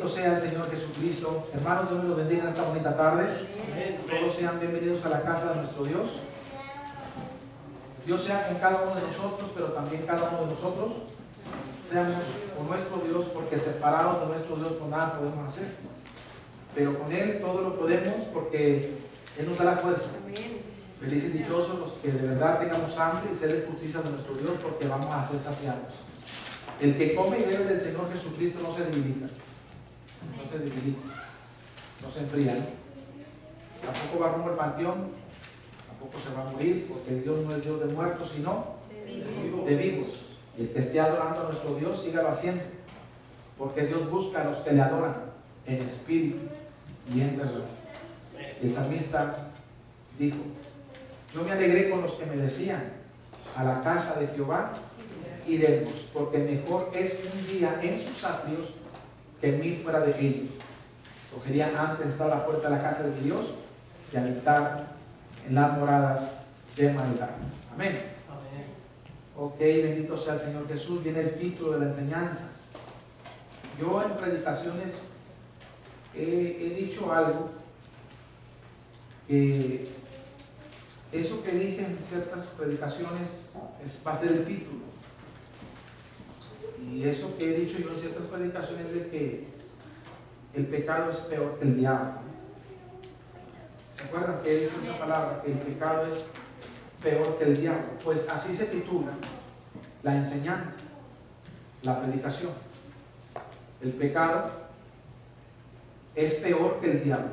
Bendito sea el Señor Jesucristo. Hermanos, Dios me los bendiga en esta bonita tarde. Todos sean bienvenidos a la casa de nuestro Dios. Dios sea con cada uno de nosotros, pero también cada uno de nosotros seamos con nuestro Dios, porque separados de nuestro Dios por nada podemos hacer. Pero con Él todo lo podemos, porque Él nos da la fuerza. Felices y dichosos los que de verdad tengamos hambre y sed de justicia de nuestro Dios, porque vamos a ser saciados. El que come y bebe del Señor Jesucristo no se debilita. No se debilita. No se enfría, ¿no? Tampoco va rumbo al panteón. Tampoco se va a morir, porque Dios no es Dios de muertos, sino de vivos. Y el que esté adorando a nuestro Dios, sígalo haciendo. Porque Dios busca a los que le adoran en espíritu y en verdad. El salmista dijo: yo me alegré con los que me decían, a la casa de Jehová iremos, porque mejor es un día en sus atrios que 1000 fuera de ellos. Cogerían antes estar a la puerta de la casa de Dios que habitar en las moradas de maldad. Amén. Ok, bendito sea el Señor Jesús. Viene el título de la enseñanza. Yo en predicaciones he dicho algo, que eso que dije en ciertas predicaciones va a ser el título. Y eso que he dicho yo en ciertas predicaciones de que el pecado es peor que el diablo. ¿Se acuerdan que he dicho esa palabra? Que el pecado es peor que el diablo. Pues así se titula la enseñanza, la predicación. El pecado es peor que el diablo.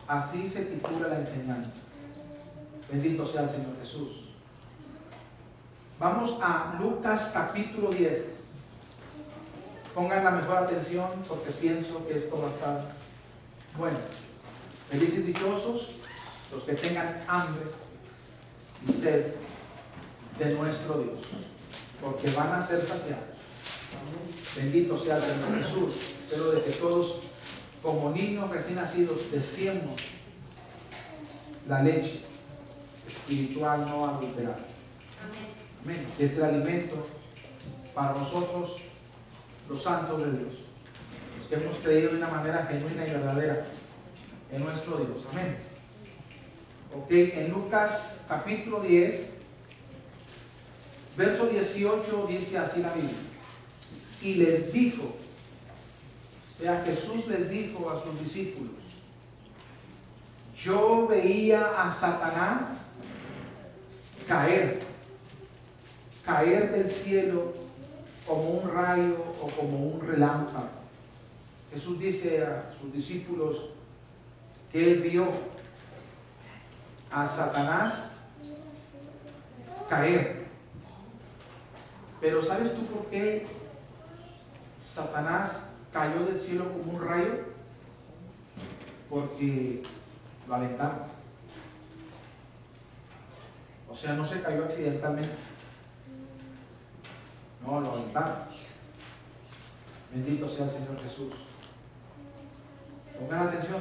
Así se titula la enseñanza. Bendito sea el Señor Jesús. Vamos a Lucas capítulo 10. Pongan la mejor atención, porque pienso que esto va a estar bueno. Felices y dichosos los que tengan hambre y sed de nuestro Dios, porque van a ser saciados. Bendito sea el Señor Jesús. Espero de que todos, como niños recién nacidos, deseemos la leche espiritual no adulterada. Amén. Que es el alimento para nosotros, los santos de Dios, los que hemos creído de una manera genuina y verdadera en nuestro Dios. Amén. Ok, en Lucas capítulo 10, verso 18, dice así la Biblia: y les dijo, o sea, Jesús les dijo a sus discípulos: yo veía a Satanás caer del cielo como un rayo o como un relámpago. Jesús dice a sus discípulos que él vio a Satanás caer. Pero ¿sabes tú por qué Satanás cayó del cielo como un rayo? Porque lo aventaron. O sea, no se cayó accidentalmente. No, lo aventaron. Bendito sea el Señor Jesús. Pongan atención.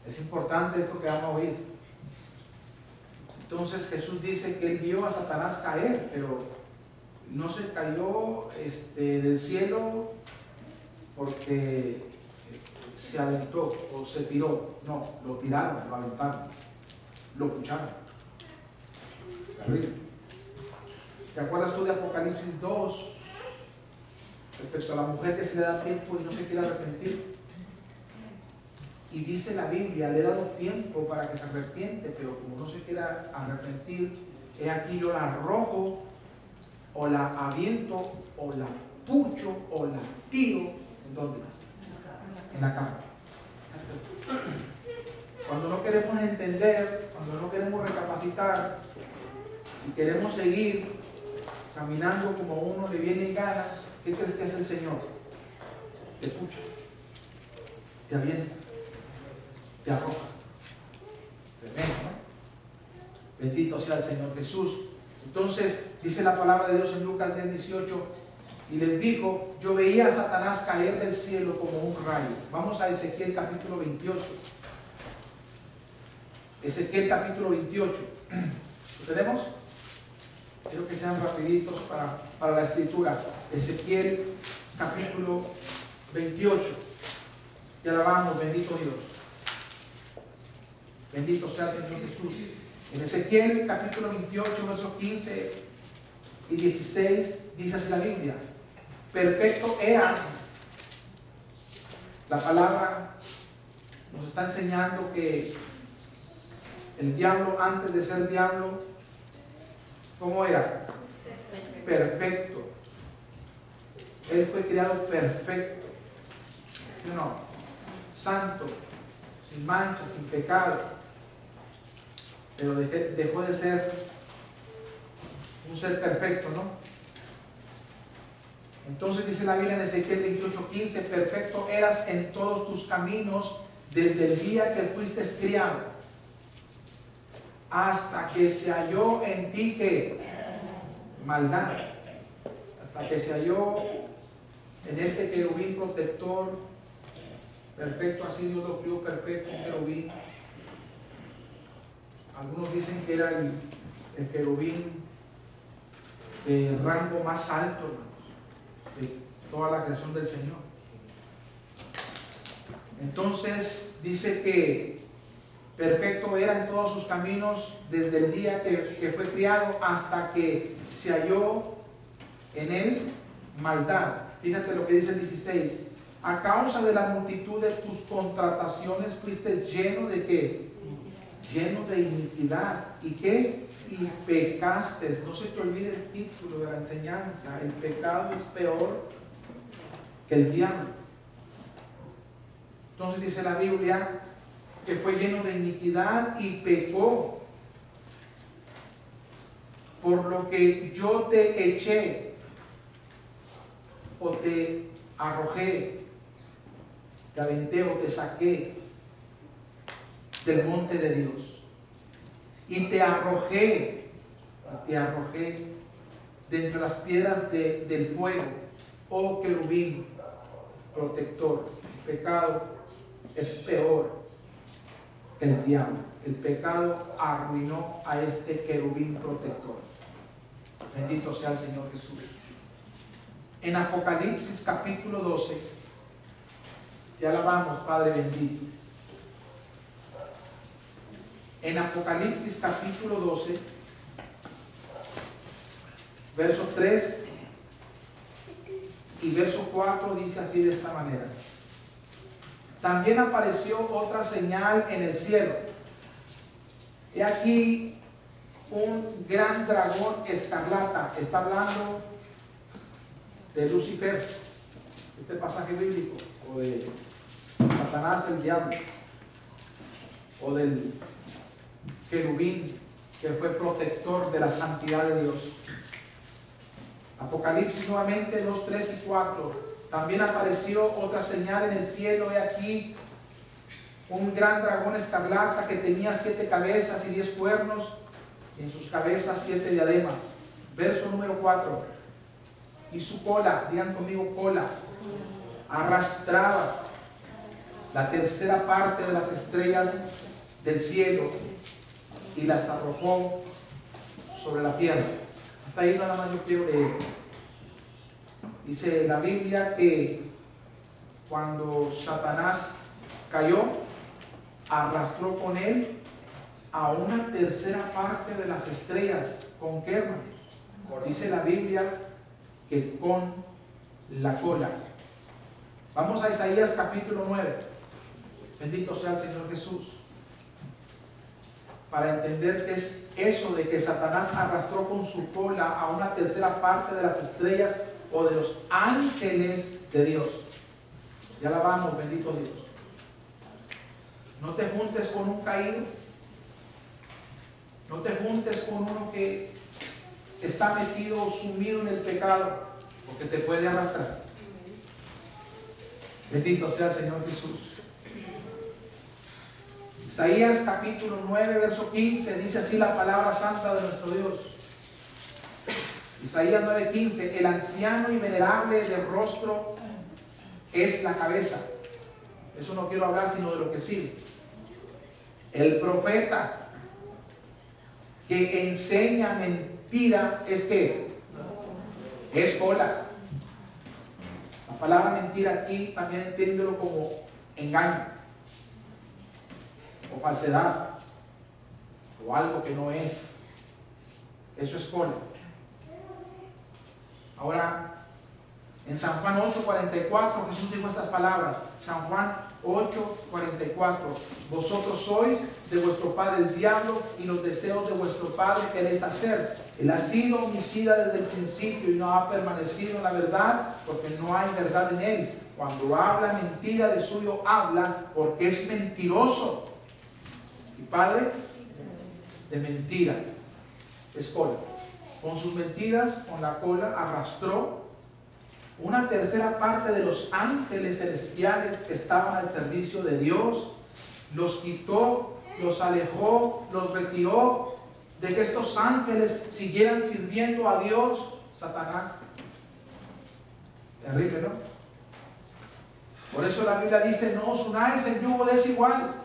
Es importante esto que vamos a oír. Entonces Jesús dice que él vio a Satanás caer, pero no se cayó del cielo porque se aventó o se tiró. No, lo tiraron, lo aventaron, lo pucharon. Terrible. ¿Te acuerdas tú de Apocalipsis 2 respecto a la mujer que se le da tiempo y no se quiere arrepentir? Y dice la Biblia: le he dado tiempo para que se arrepiente, pero como no se quiera arrepentir, he aquí yo la arrojo, o la aviento, o la pucho, o la tiro. ¿En dónde? En la cama. Cuando no queremos entender, cuando no queremos recapacitar y queremos seguir caminando como uno le viene en gana, ¿qué crees que es el Señor? Te pucha, te avienta, te arroja. Tremendo, ¿no? Bendito sea el Señor Jesús. Entonces dice la palabra de Dios en Lucas 10:18: y les dijo, yo veía a Satanás caer del cielo como un rayo. Vamos a Ezequiel capítulo 28. Ezequiel capítulo 28. ¿Lo tenemos? Quiero que sean rapiditos para la escritura. Ezequiel capítulo 28. Te alabamos, bendito Dios. Bendito sea el Señor Jesús. En Ezequiel capítulo 28, versos 15 y 16, dice así la Biblia: perfecto eras. La palabra nos está enseñando que el diablo, antes de ser diablo, ¿cómo era? Perfecto. Él fue creado perfecto, no, santo, sin mancha, sin pecado, pero dejó de ser un ser perfecto, ¿no? Entonces dice la Biblia en Ezequiel 28:15: perfecto eras en todos tus caminos desde el día que fuiste criado, hasta que se halló en ti que maldad, hasta que se halló en este querubín protector perfecto. Así Dios lo crió perfecto, un querubín. Algunos dicen que era el querubín de rango más alto, hermanos, de toda la creación del Señor. Entonces dice que perfecto era en todos sus caminos desde el día que fue criado hasta que se halló en él maldad. Fíjate lo que dice el 16: a causa de la multitud de tus contrataciones fuiste lleno de ¿qué? Lleno de iniquidad. ¿Y qué? Y pecaste. No se te olvide el título de la enseñanza: el pecado es peor que el diablo. Entonces dice la Biblia que fue lleno de iniquidad y pecó, por lo que yo te eché o te arrojé, te aventé o te saqué del monte de Dios, y te arrojé de entre las piedras del fuego, oh querubín protector. El pecado es peor que el diablo. El pecado arruinó a este querubín protector. Bendito sea el Señor Jesús. En Apocalipsis capítulo 12, te alabamos, Padre bendito. En Apocalipsis capítulo 12, verso 3 y verso 4 dice así de esta manera: también apareció otra señal en el cielo. He aquí un gran dragón escarlata. Está hablando de Lucifer, este pasaje bíblico, o de Satanás, el diablo, o del querubín que fue protector de la santidad de Dios. Apocalipsis nuevamente 2, 3 y 4. También apareció otra señal en el cielo. He aquí un gran dragón escarlata que tenía 7 cabezas y 10 cuernos, y en sus cabezas 7 diademas. Verso número 4. Y su cola, digan conmigo cola, arrastraba la tercera parte de las estrellas del cielo y las arrojó sobre la tierra. Hasta ahí nada más yo quiero leer. Dice la Biblia que cuando Satanás cayó, arrastró con él a una tercera parte de las estrellas. ¿Con qué, hermanos? Dice la Biblia que con la cola. Vamos a Isaías capítulo 9. Bendito sea el Señor Jesús. Para entender qué es eso de que Satanás arrastró con su cola a una tercera parte de las estrellas o de los ángeles de Dios. Ya la vamos, bendito Dios. No te juntes con un caído. No te juntes con uno que está metido, sumido en el pecado, porque te puede arrastrar. Bendito sea el Señor Jesús. Isaías capítulo 9, verso 15, dice así la palabra santa de nuestro Dios. Isaías 9:15: el anciano y venerable de rostro es la cabeza. Eso no quiero hablar sino de lo que sigue. El profeta que enseña mentira es que es cola. La palabra mentira aquí también entiéndelo como engaño o falsedad o algo que no es. Eso es cola. Ahora, en San Juan 8:44 Jesús dijo estas palabras. San Juan 8:44: vosotros sois de vuestro padre el diablo, y los deseos de vuestro padre queréis hacer. Él ha sido homicida desde el principio y no ha permanecido en la verdad, porque no hay verdad en él. Cuando habla mentira, de suyo habla, porque es mentiroso y padre de mentira. Es cola. Con sus mentiras, con la cola, arrastró una tercera parte de los ángeles celestiales que estaban al servicio de Dios. Los quitó, los alejó, los retiró de que estos ángeles siguieran sirviendo a Dios. Satanás. Terrible, ¿no? Por eso la Biblia dice: no os unáis en yugo desigual.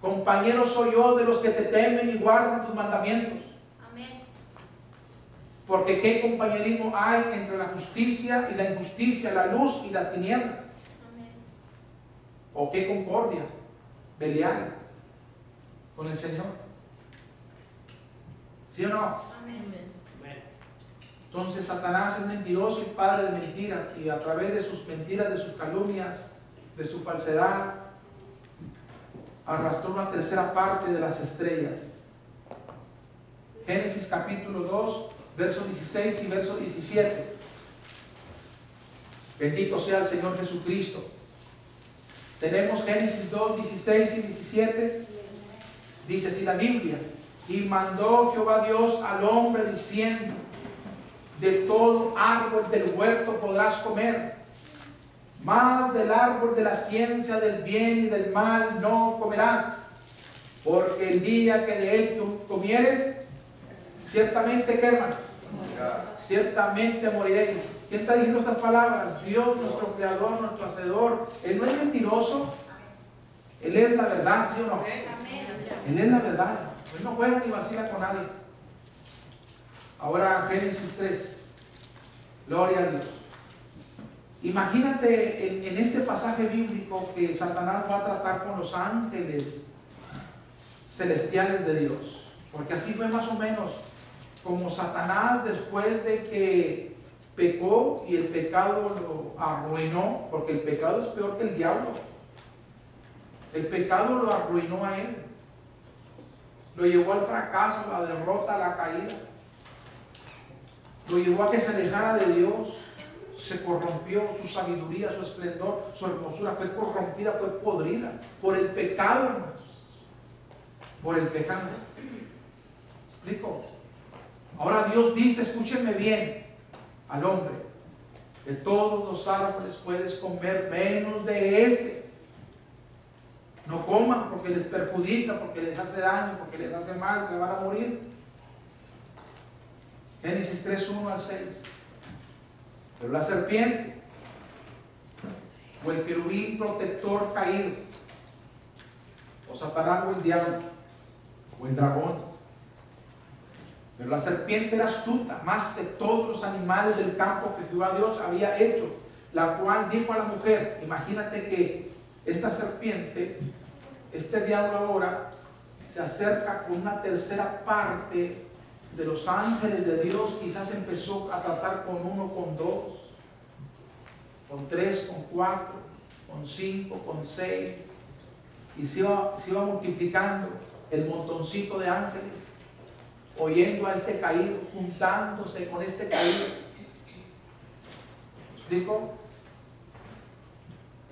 Compañero soy yo de los que te temen y guardan tus mandamientos. Amén. Porque qué compañerismo hay entre la justicia y la injusticia, la luz y las tinieblas. Amén. O qué concordia, Belial, con el Señor. ¿Sí o no? Amén. Entonces Satanás es mentiroso y padre de mentiras, y a través de sus mentiras, de sus calumnias, de su falsedad, arrastró una tercera parte de las estrellas. Génesis capítulo 2, verso 16 y verso 17. Bendito sea el Señor Jesucristo. Tenemos Génesis 2, 16 y 17. Dice así la Biblia: y mandó Jehová Dios al hombre diciendo: de todo árbol del huerto podrás comer, mas del árbol de la ciencia del bien y del mal no comerás, porque el día que de él comieres, ciertamente, ¿qué, hermano? Ciertamente moriréis. ¿Quién está diciendo estas palabras? Dios, nuestro creador, nuestro hacedor. Él no es mentiroso. Él es la verdad, ¿sí o no? Él es la verdad. Él no juega ni vacila con nadie. Ahora Génesis 3. Gloria a Dios. Imagínate en este pasaje bíblico que Satanás va a tratar con los ángeles celestiales de Dios. Porque así fue más o menos como Satanás, después de que pecó y el pecado lo arruinó, porque el pecado es peor que el diablo. El pecado lo arruinó a él. Lo llevó al fracaso, a la derrota, a la caída. Lo llevó a que se alejara de Dios. Se corrompió, su sabiduría, su esplendor, su hermosura fue corrompida, fue podrida por el pecado, hermanos. Por el pecado. ¿Explico? Ahora Dios dice, escúchenme bien, al hombre: de todos los árboles puedes comer menos de ese. No coman porque les perjudica, porque les hace daño, porque les hace mal, se van a morir. Génesis 3, 1 al 6. Pero la serpiente, o el querubín protector caído, o Satanás, o el diablo, o el dragón. Pero la serpiente era astuta, más que todos los animales del campo que Jehová Dios había hecho, la cual dijo a la mujer: imagínate que esta serpiente, este diablo ahora, se acerca con una tercera parte de los ángeles de Dios. Quizás empezó a tratar con uno, con dos, con tres, con cuatro, con cinco, con seis, y se iba multiplicando el montoncito de ángeles, oyendo a este caído, juntándose con este caído. ¿Me explico?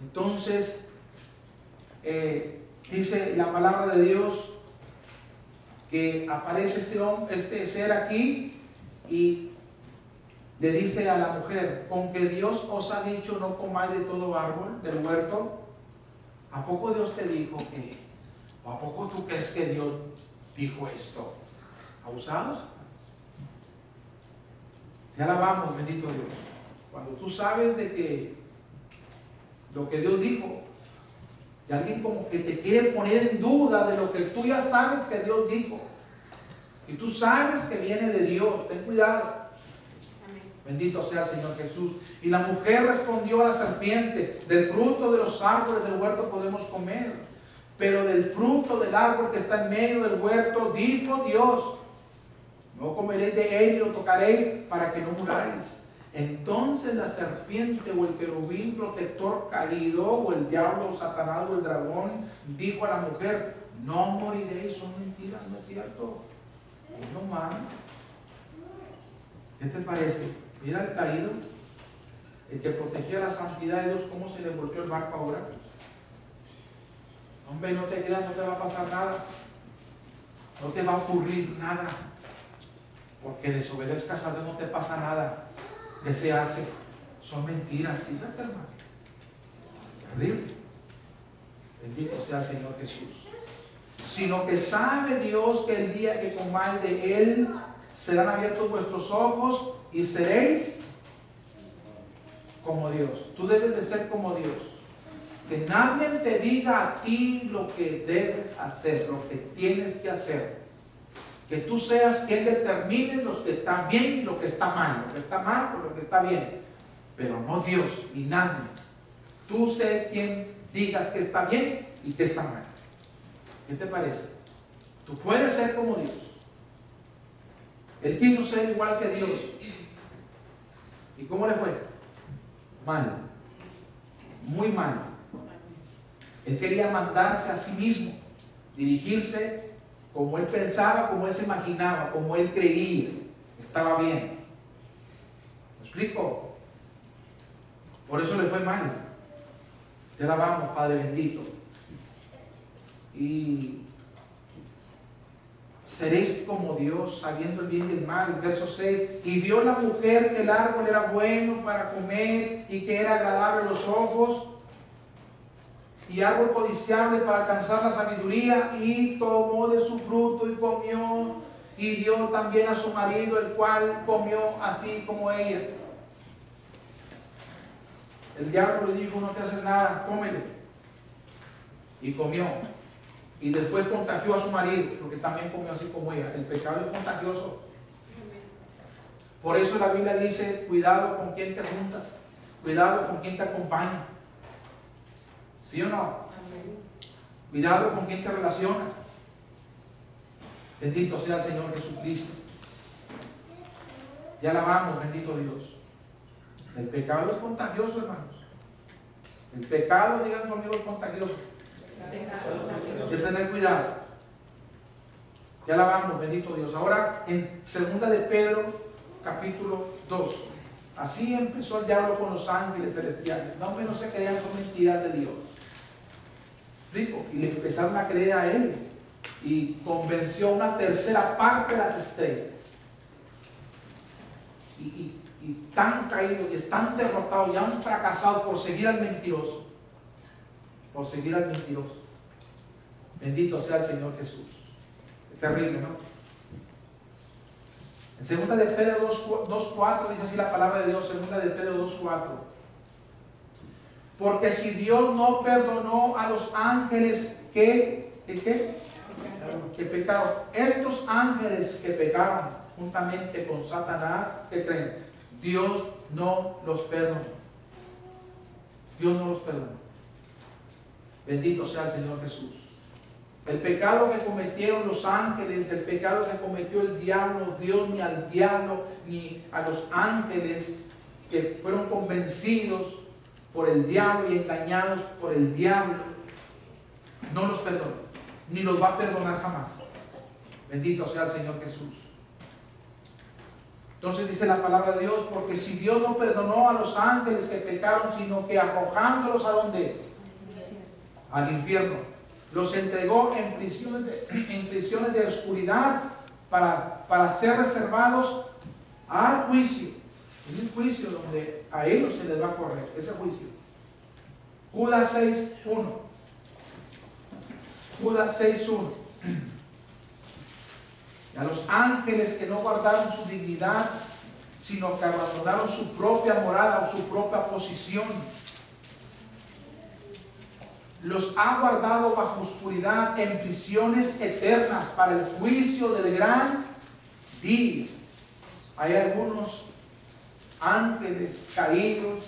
Entonces dice la palabra de Dios que aparece este ser aquí y le dice a la mujer: con que Dios os ha dicho no comáis de todo árbol del huerto. ¿A poco Dios te dijo que? ¿O a poco tú crees que Dios dijo esto? ¿Abusados? Te alabamos, bendito Dios. Cuando tú sabes de que lo que Dios dijo, y alguien como que te quiere poner en duda de lo que tú ya sabes que Dios dijo, y tú sabes que viene de Dios, ten cuidado. Bendito sea el Señor Jesús. Y la mujer respondió a la serpiente: del fruto de los árboles del huerto podemos comer, pero del fruto del árbol que está en medio del huerto, dijo Dios: no comeréis de él ni lo tocaréis, para que no muráis. Entonces la serpiente, o el querubín protector caído, o el diablo, o Satanás, o el dragón, dijo a la mujer: no moriréis. Son mentiras, no es cierto. No más. ¿Qué te parece? Mira el caído, el que protegía la santidad de Dios, cómo se le volteó el barco ahora. Hombre, no te creas, no te va a pasar nada, no te va a ocurrir nada, porque desobedezcas a Dios no te pasa nada. ¿Qué se hace? Son mentiras. Fíjate, hermano, terrible. Bendito sea el Señor Jesús. Sino que sabe Dios que el día que comáis de él, serán abiertos vuestros ojos y seréis como Dios. Tú debes de ser como Dios. Que nadie te diga a ti lo que debes hacer, lo que tienes que hacer. Que tú seas quien determine lo que está bien y lo que está mal. Lo que está mal o lo que está bien. Pero no Dios ni nadie. Tú sé quien digas que está bien y que está mal. ¿Qué te parece? Tú puedes ser como Dios. Él quiso ser igual que Dios. ¿Y cómo le fue? Mal. Muy mal. Él quería mandarse a sí mismo, dirigirse como él pensaba, como él se imaginaba, como él creía. Estaba bien. ¿Me explico? Por eso le fue mal. Te alabamos, Padre bendito. Y seréis como Dios, sabiendo el bien y el mal. Verso 6. Y vio la mujer que el árbol era bueno para comer y que era agradable a los ojos y árbol codiciable para alcanzar la sabiduría, y tomó de su fruto y comió, y dio también a su marido, el cual comió así como ella. El diablo le dijo: no te haces nada, cómelo. Y comió. Y después contagió a su marido, porque también comió así como ella. El pecado es contagioso. Por eso la Biblia dice: cuidado con quién te juntas, cuidado con quién te acompañas. ¿Sí o no? Amén. Cuidado con quién te relacionas. Bendito sea el Señor Jesucristo. Ya alabamos, bendito Dios. El pecado es contagioso, hermanos. El pecado, digan conmigo, es contagioso. Hay que tener cuidado. Ya alabamos, bendito Dios. Ahora en 2 de Pedro, capítulo 2. Así empezó el diablo con los ángeles celestiales. No se crean, son mentiras de Dios. ¿Explico? Y le empezaron a creer a él. Y convenció a una tercera parte de las estrellas. Y están caídos y están derrotados y han fracasado por seguir al mentiroso. Por seguir al mentiroso. Bendito sea el Señor Jesús. Es terrible, ¿no? En 2 de Pedro 2.4 dice así la palabra de Dios. 2 de Pedro 2.4. Porque si Dios no perdonó a los ángeles que pecaron, estos ángeles que pecaron juntamente con Satanás, ¿qué creen? Dios no los perdonó. Dios no los perdonó. Bendito sea el Señor Jesús. El pecado que cometieron los ángeles, el pecado que cometió el diablo, Dios ni al diablo ni a los ángeles que fueron convencidos por el diablo y engañados por el diablo, no los perdonó, ni los va a perdonar jamás. Bendito sea el Señor Jesús. Entonces dice la palabra de Dios: porque si Dios no perdonó a los ángeles que pecaron, sino que arrojándolos ¿a dónde? Al infierno, los entregó en prisiones de oscuridad para ser reservados al juicio. Es un juicio donde a ellos se les va a correr ese juicio. Judas 6.1. Judas 6.1. A los ángeles que no guardaron su dignidad, sino que abandonaron su propia morada o su propia posición, los ha guardado bajo oscuridad en prisiones eternas para el juicio del gran día. Hay algunos ángeles caídos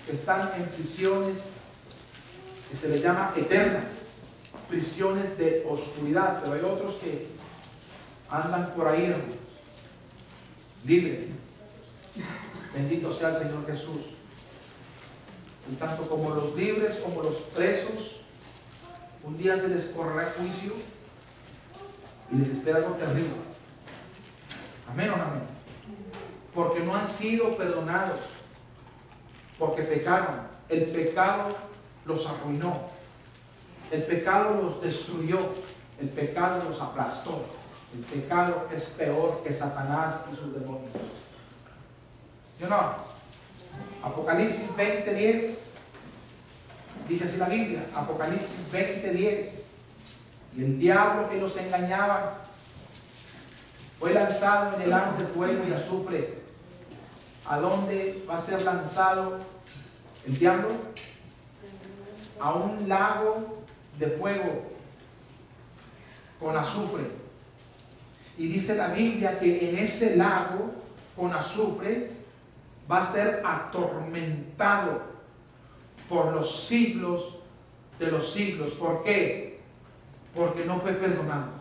que están en prisiones que se les llama eternas, prisiones de oscuridad, pero hay otros que andan por ahí, hermanos, libres. Bendito sea el Señor Jesús. Y tanto como los libres como los presos, un día se les correrá juicio y les espera algo terrible. Amén o no amén. Porque no han sido perdonados, porque pecaron. El pecado los arruinó, el pecado los destruyó, el pecado los aplastó. El pecado es peor que Satanás y sus demonios. ¿Sí o no? Apocalipsis 20:10 dice así la Biblia. Apocalipsis 20:10. Y el diablo que los engañaba fue lanzado en el lago de fuego y azufre. ¿A dónde va a ser lanzado el diablo? A un lago de fuego con azufre. Y dice la Biblia que en ese lago con azufre va a ser atormentado por los siglos de los siglos. ¿Por qué? Porque no fue perdonado.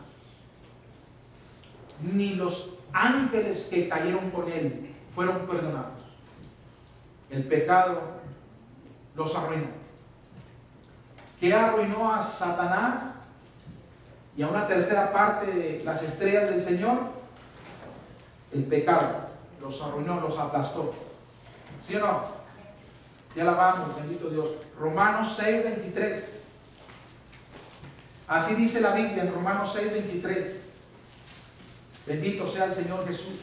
Ni los ángeles que cayeron con él fueron perdonados. El pecado los arruinó. ¿Qué arruinó a Satanás y a una tercera parte de las estrellas del Señor? El pecado los arruinó, los aplastó. ¿Sí o no? Ya alabamos, bendito Dios. Romanos 6:23. Así dice la Biblia en Romanos 6:23. Bendito sea el Señor Jesús.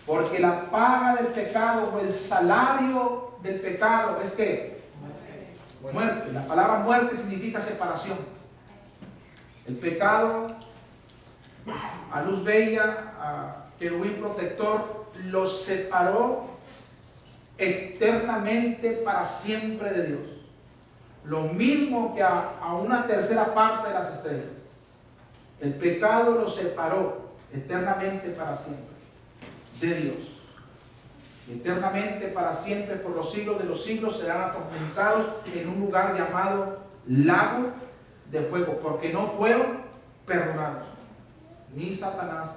Porque la paga del pecado o el salario del pecado es que muerte. La palabra muerte significa separación. El pecado, a luz bella, a querubín protector, los separó eternamente para siempre de Dios. Lo mismo que a una tercera parte de las estrellas. El pecado los separó eternamente para siempre de Dios. Eternamente para siempre, por los siglos de los siglos, serán atormentados en un lugar llamado lago de fuego, porque no fueron perdonados. Ni Satanás,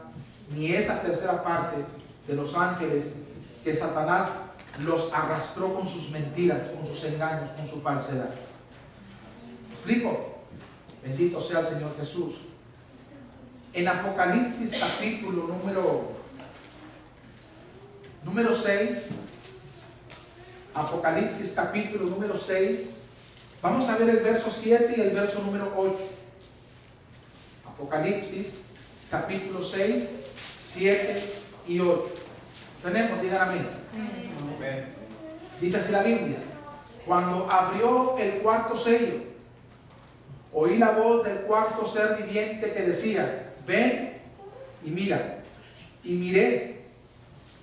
ni esa tercera parte de los ángeles que Satanás los arrastró con sus mentiras, con sus engaños, con su falsedad. ¿Me explico? Bendito sea el Señor Jesús. En Apocalipsis capítulo número 6, Apocalipsis capítulo número 6, vamos a ver el verso 7 y el verso número 8. Apocalipsis capítulo 6, 7 y 8. ¿Tenemos? Digan amén. Dice así la Biblia: cuando abrió el cuarto sello, oí la voz del cuarto ser viviente que decía: ven y mira. Y miré.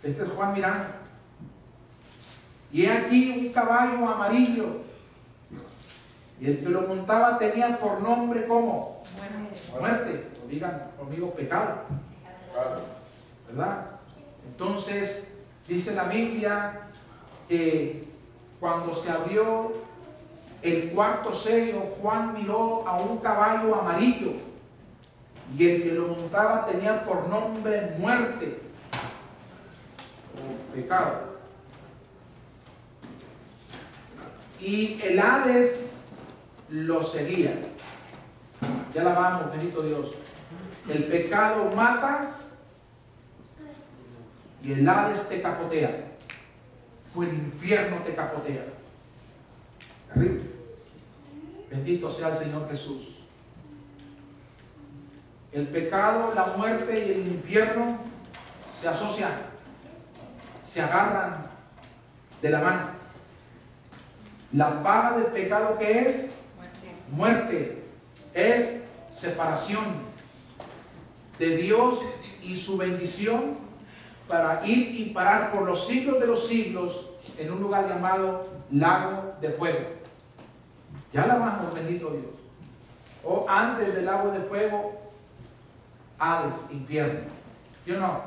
Este es Juan mirando. Y he aquí un caballo amarillo, y el que lo montaba tenía por nombre como muerte. O digan conmigo, pecado. ¿Verdad? Entonces dice la Biblia que cuando se abrió el cuarto sello, Juan miró a un caballo amarillo, y el que lo montaba tenía por nombre muerte o pecado. Y el Hades lo seguía. Ya la vamos, bendito Dios. El pecado mata y el Hades te capotea, o el infierno te capotea. Terrible. Bendito sea el Señor Jesús. El pecado, la muerte y el infierno se asocian, se agarran de la mano. La paga del pecado, ¿qué es? Muerte. Es separación de Dios y su bendición, para ir y parar por los siglos de los siglos en un lugar llamado lago de fuego. Ya la vamos, bendito Dios. O antes del lago de fuego, Hades, infierno. ¿Sí o no?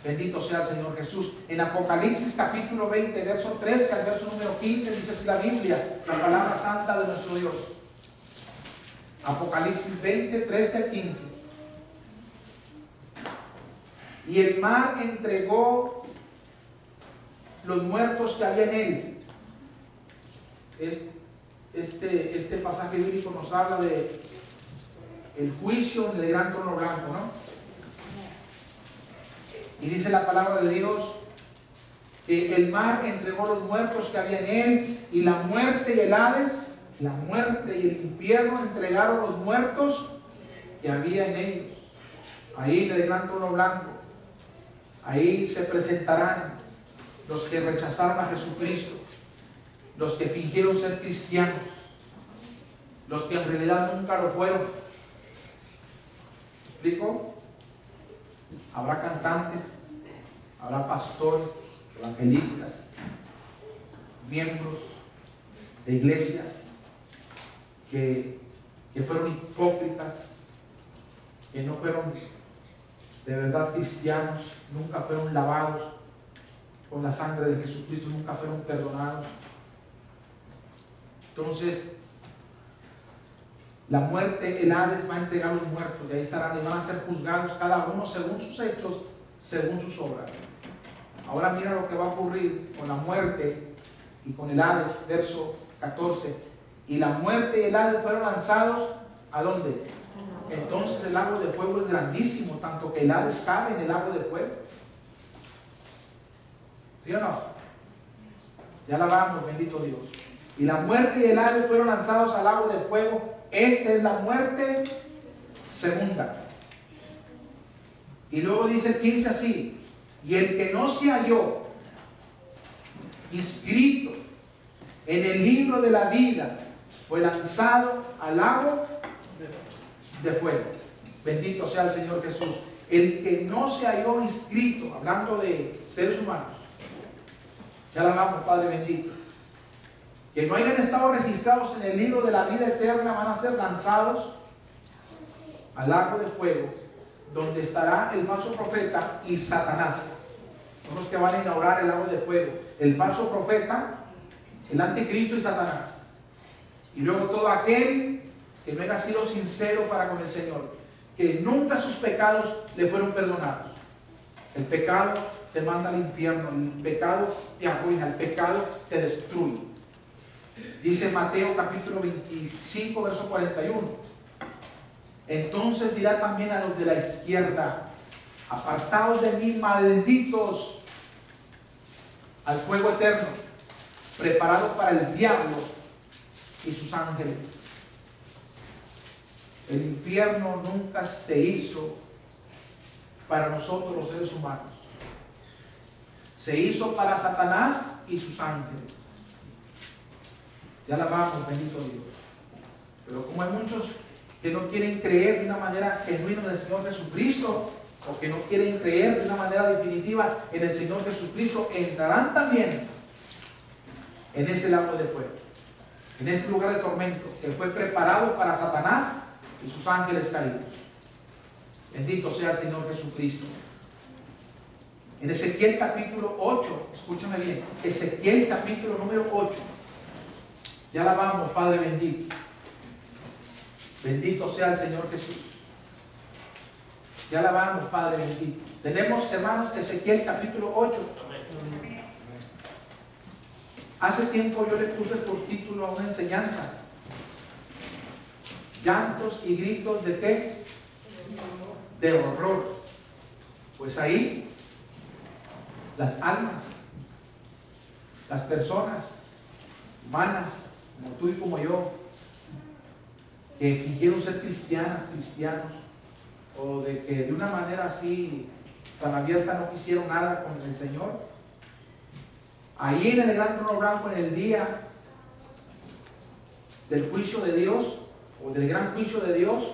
Bendito sea el Señor Jesús. En Apocalipsis capítulo 20, verso 13 al verso número 15, dice así la Biblia, la palabra santa de nuestro Dios. Apocalipsis 20, 13 al 15. Y el mar entregó los muertos que había en él. Este pasaje bíblico nos habla de el juicio en el gran trono blanco, ¿no? Y dice la palabra de Dios que el mar entregó los muertos que había en él, y la muerte y el Hades, la muerte y el infierno entregaron los muertos que había en ellos. Ahí en el gran trono blanco, ahí se presentarán los que rechazaron a Jesucristo, los que fingieron ser cristianos, los que en realidad nunca lo fueron. ¿Me explico? Habrá cantantes, habrá pastores, evangelistas, miembros de iglesias que fueron hipócritas, que no fueron de verdad cristianos, nunca fueron lavados con la sangre de Jesucristo, nunca fueron perdonados. Entonces, la muerte, el Hades va a entregar los muertos, y ahí estarán, y van a ser juzgados cada uno según sus hechos, según sus obras. Ahora mira lo que va a ocurrir con la muerte y con el Hades, verso 14. Y la muerte y el Hades fueron lanzados, ¿a dónde? Entonces el lago de fuego es grandísimo, tanto que el Hades cabe en el lago de fuego. ¿Sí o no? Ya la vamos, bendito Dios. Y la muerte y el Hades fueron lanzados al lago de fuego. Esta es la muerte segunda. Y luego dice el 15 así: y el que no se halló inscrito en el libro de la vida fue lanzado al lago de fuego. Bendito sea el Señor Jesús. El que no se halló inscrito, hablando de seres humanos, ya la vamos, Padre bendito, que no hayan estado registrados en el libro de la vida eterna, van a ser lanzados al lago de fuego, donde estará el falso profeta y Satanás. Son los que van a inaugurar el lago de fuego: el falso profeta, el anticristo y Satanás. Y luego todo aquel que no haya sido sincero para con el Señor, que nunca sus pecados le fueron perdonados. El pecado te manda al infierno, el pecado te arruina, el pecado te destruye. Dice Mateo capítulo 25, verso 41. Entonces dirá también a los de la izquierda: apartaos de mí, malditos, al fuego eterno, preparado para el diablo y sus ángeles. El infierno nunca se hizo para nosotros los seres humanos. Se hizo para Satanás y sus ángeles. Ya la vamos, bendito Dios. Pero como hay muchos que no quieren creer de una manera genuina en el Señor Jesucristo, o que no quieren creer de una manera definitiva en el Señor Jesucristo, entrarán también en ese lago de fuego, en ese lugar de tormento que fue preparado para Satanás y sus ángeles caídos. Bendito sea el Señor Jesucristo. En Ezequiel capítulo 8, escúchame bien, Ezequiel capítulo número 8. Ya la vamos, Padre bendito. Bendito sea el Señor Jesús. Ya la vamos, Padre bendito. Tenemos, hermanos, Ezequiel capítulo 8. Hace tiempo yo le puse por título a una enseñanza: llantos y gritos ¿de qué? De horror. Pues ahí las almas, las personas humanas como tú y como yo, que fingieron ser cristianas, cristianos, o de que de una manera así tan abierta no quisieron nada con el Señor, ahí en el gran trono blanco, en el día del juicio de Dios, o del gran juicio de Dios,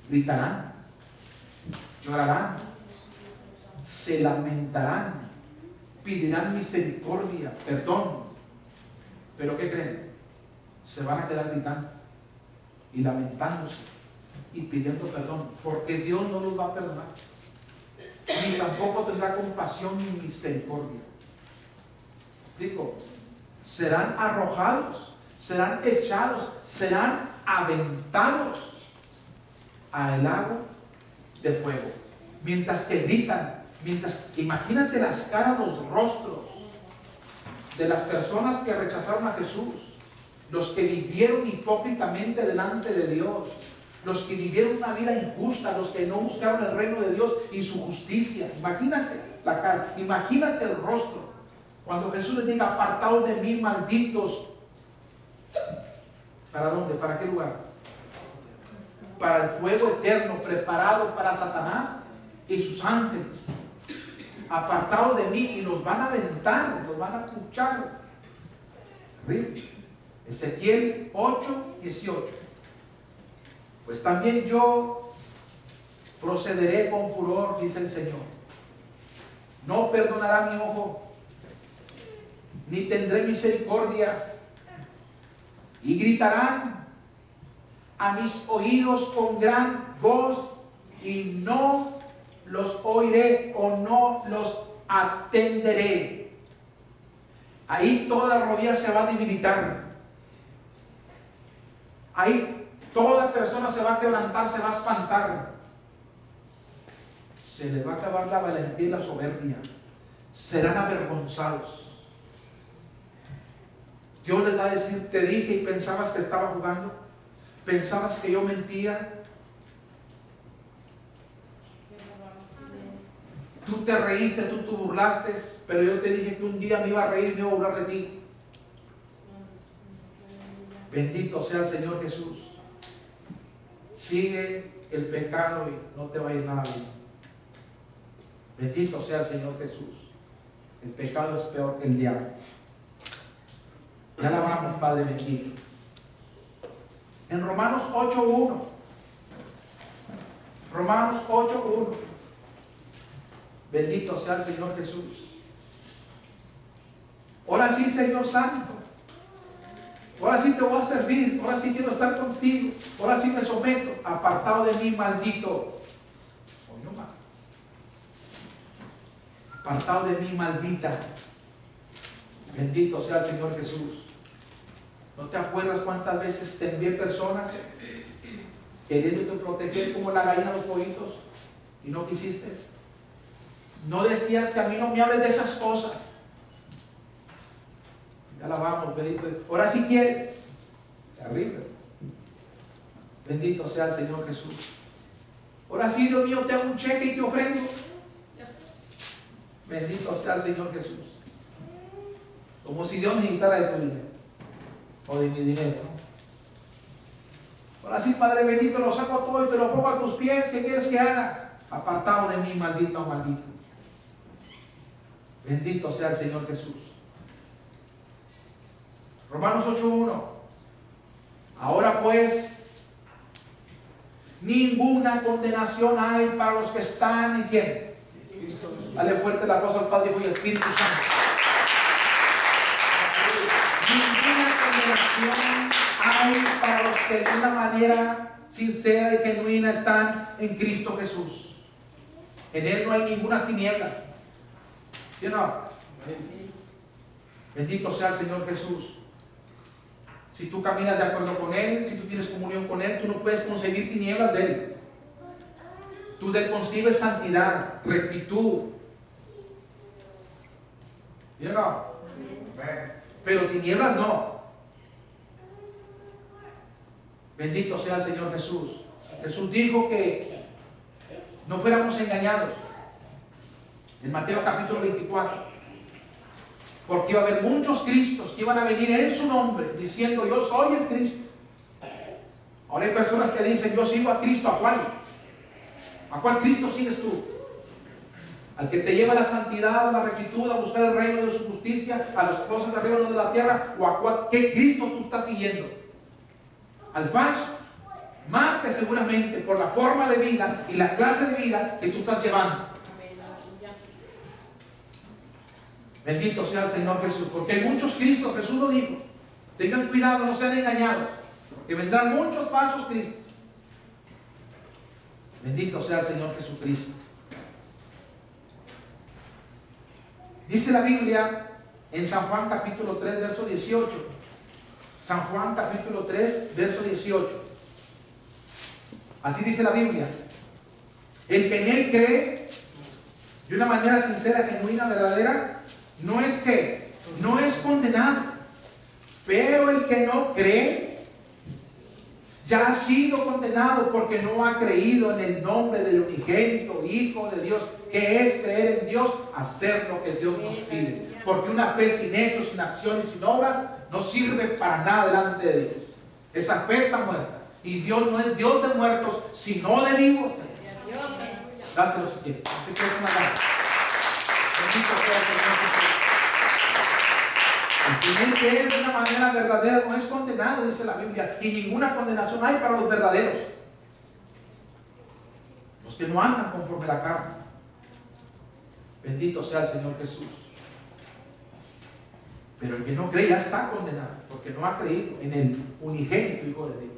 gritarán, llorarán, se lamentarán, pedirán misericordia, perdón. Pero ¿qué creen? Se van a quedar gritando y lamentándose y pidiendo perdón, porque Dios no los va a perdonar. ni tampoco tendrá compasión ni misericordia. Digo, serán arrojados, serán echados, serán aventados al lago de fuego. Mientras que gritan, imagínate las caras, los rostros de las personas que rechazaron a Jesús, los que vivieron hipócritamente delante de Dios, los que vivieron una vida injusta, los que no buscaron el reino de Dios y su justicia. Imagínate la cara, imagínate el rostro. Cuando Jesús les diga, apartados de mí, malditos. ¿Para dónde? ¿Para qué lugar? Para el fuego eterno preparado para Satanás y sus ángeles. Apartados de mí, y los van a aventar, los van a puchar. Ezequiel 8:18. Pues también yo procederé con furor, dice el Señor. No perdonará mi ojo, ni tendré misericordia, y gritarán a mis oídos con gran voz, y no los oiré o no los atenderé. Ahí toda rodilla se va a debilitar. Ahí toda persona se va a quebrantar, se va a espantar. Se les va a acabar la valentía y la soberbia. Serán avergonzados. Dios les va a decir, te dije y pensabas que estaba jugando. Pensabas que yo mentía. Tú te reíste, tú te burlaste, pero yo te dije que un día me iba a reír y me iba a burlar de ti. Bendito sea el Señor Jesús. Sigue el pecado y no te va a ir nada bien. Bendito sea el Señor Jesús. El pecado es peor que el diablo. Ya alabamos, Padre bendito. En Romanos 8:1. Romanos 8:1. Bendito sea el Señor Jesús. Ahora sí, Señor Santo. Ahora sí te voy a servir. Ahora sí quiero estar contigo. Ahora sí me someto. Apartado de mí, maldito. Hoy no más. Apartado de mí, maldita. Bendito sea el Señor Jesús. ¿No te acuerdas cuántas veces te envié personas queriéndote proteger como la gallina a los pollitos y no quisiste? No decías que a mí no me hables de esas cosas. Ya la vamos, bendito. Ahora sí quieres. Terrible. Bendito sea el Señor Jesús. Ahora sí, Dios mío, te hago un cheque y te ofrendo. Bendito sea el Señor Jesús. Como si Dios necesitara de tu dinero o de mi dinero. Ahora sí, Padre bendito, lo saco todo y te lo pongo a tus pies. ¿Qué quieres que haga? Apartado de mí, maldito o maldito. Bendito sea el Señor Jesús. Romanos 8:1. Ahora pues, ninguna condenación hay para los que están en ¿quién? Dale fuerte la cosa al Padre, Hijo y Espíritu Santo. Ninguna condenación hay para los que de una manera sincera y genuina están en Cristo Jesús. En Él no hay ninguna tinieblas. ¿Sí o no? Bendito sea el Señor Jesús. Si tú caminas de acuerdo con Él, si tú tienes comunión con Él, tú no puedes concebir tinieblas de Él. Tú concibes santidad, rectitud. ¿Sí o no? Pero tinieblas no. Bendito sea el Señor Jesús. Jesús dijo que no fuéramos engañados. En Mateo capítulo 24. Porque iba a haber muchos Cristos que iban a venir en su nombre diciendo yo soy el Cristo. Ahora hay personas que dicen yo sigo a Cristo. ¿A cuál? ¿A cuál Cristo sigues tú? ¿Al que te lleva a la santidad, a la rectitud, a buscar el reino de su justicia, a las cosas de arriba, no de la tierra? ¿O a qué Cristo tú estás siguiendo? ¿Al falso? Más que seguramente por la forma de vida y la clase de vida que tú estás llevando. Bendito sea el Señor Jesús, porque hay muchos Cristos. Jesús lo dijo. Tengan cuidado, no sean engañados, que vendrán muchos falsos Cristos. Bendito sea el Señor Jesucristo. Dice la Biblia en San Juan capítulo 3, verso 18. San Juan capítulo 3, verso 18. Así dice la Biblia. El que en Él cree de una manera sincera, genuina, verdadera, no es condenado. Pero el que no cree ya ha sido condenado porque no ha creído en el nombre del unigénito Hijo de Dios, que es creer en Dios, hacer lo que Dios nos pide. Porque una fe sin hechos, sin acciones, sin obras, no sirve para nada delante de Dios. Esa fe está muerta. Y Dios no es Dios de muertos, sino de vivos. Dáselo si quieres. Te quiero una gana. Bendito sea el Señor Jesús. El que en Él cree de una manera verdadera no es condenado, dice la Biblia. Y ninguna condenación hay para los verdaderos. Los que no andan conforme a la carne. Bendito sea el Señor Jesús. Pero el que no cree ya está condenado, porque no ha creído en el unigénito Hijo de Dios.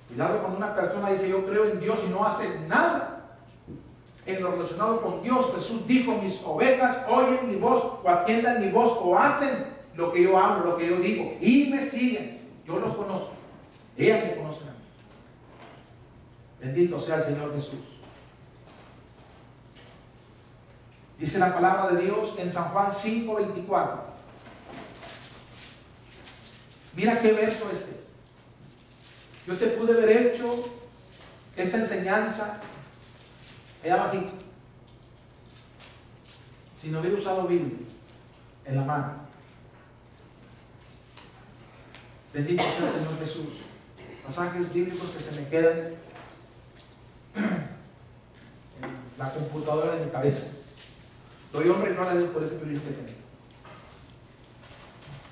Cuidado cuando una persona dice yo creo en Dios y no hace nada en lo relacionado con Dios. Jesús dijo: mis ovejas oyen mi voz, o atiendan mi voz, o hacen lo que yo hablo, lo que yo digo, y me siguen. Yo los conozco, ellas me conocen a mí. Bendito sea el Señor Jesús. Dice la palabra de Dios en San Juan 5:24. Mira qué verso este. Yo te pude haber hecho esta enseñanza allá abajito, si no hubiera usado Biblia en la mano. Bendito sea el Señor Jesús. Pasajes bíblicos que se me quedan en la computadora de mi cabeza. Doy hombre y gloria a Dios por ese privilegio que tengo.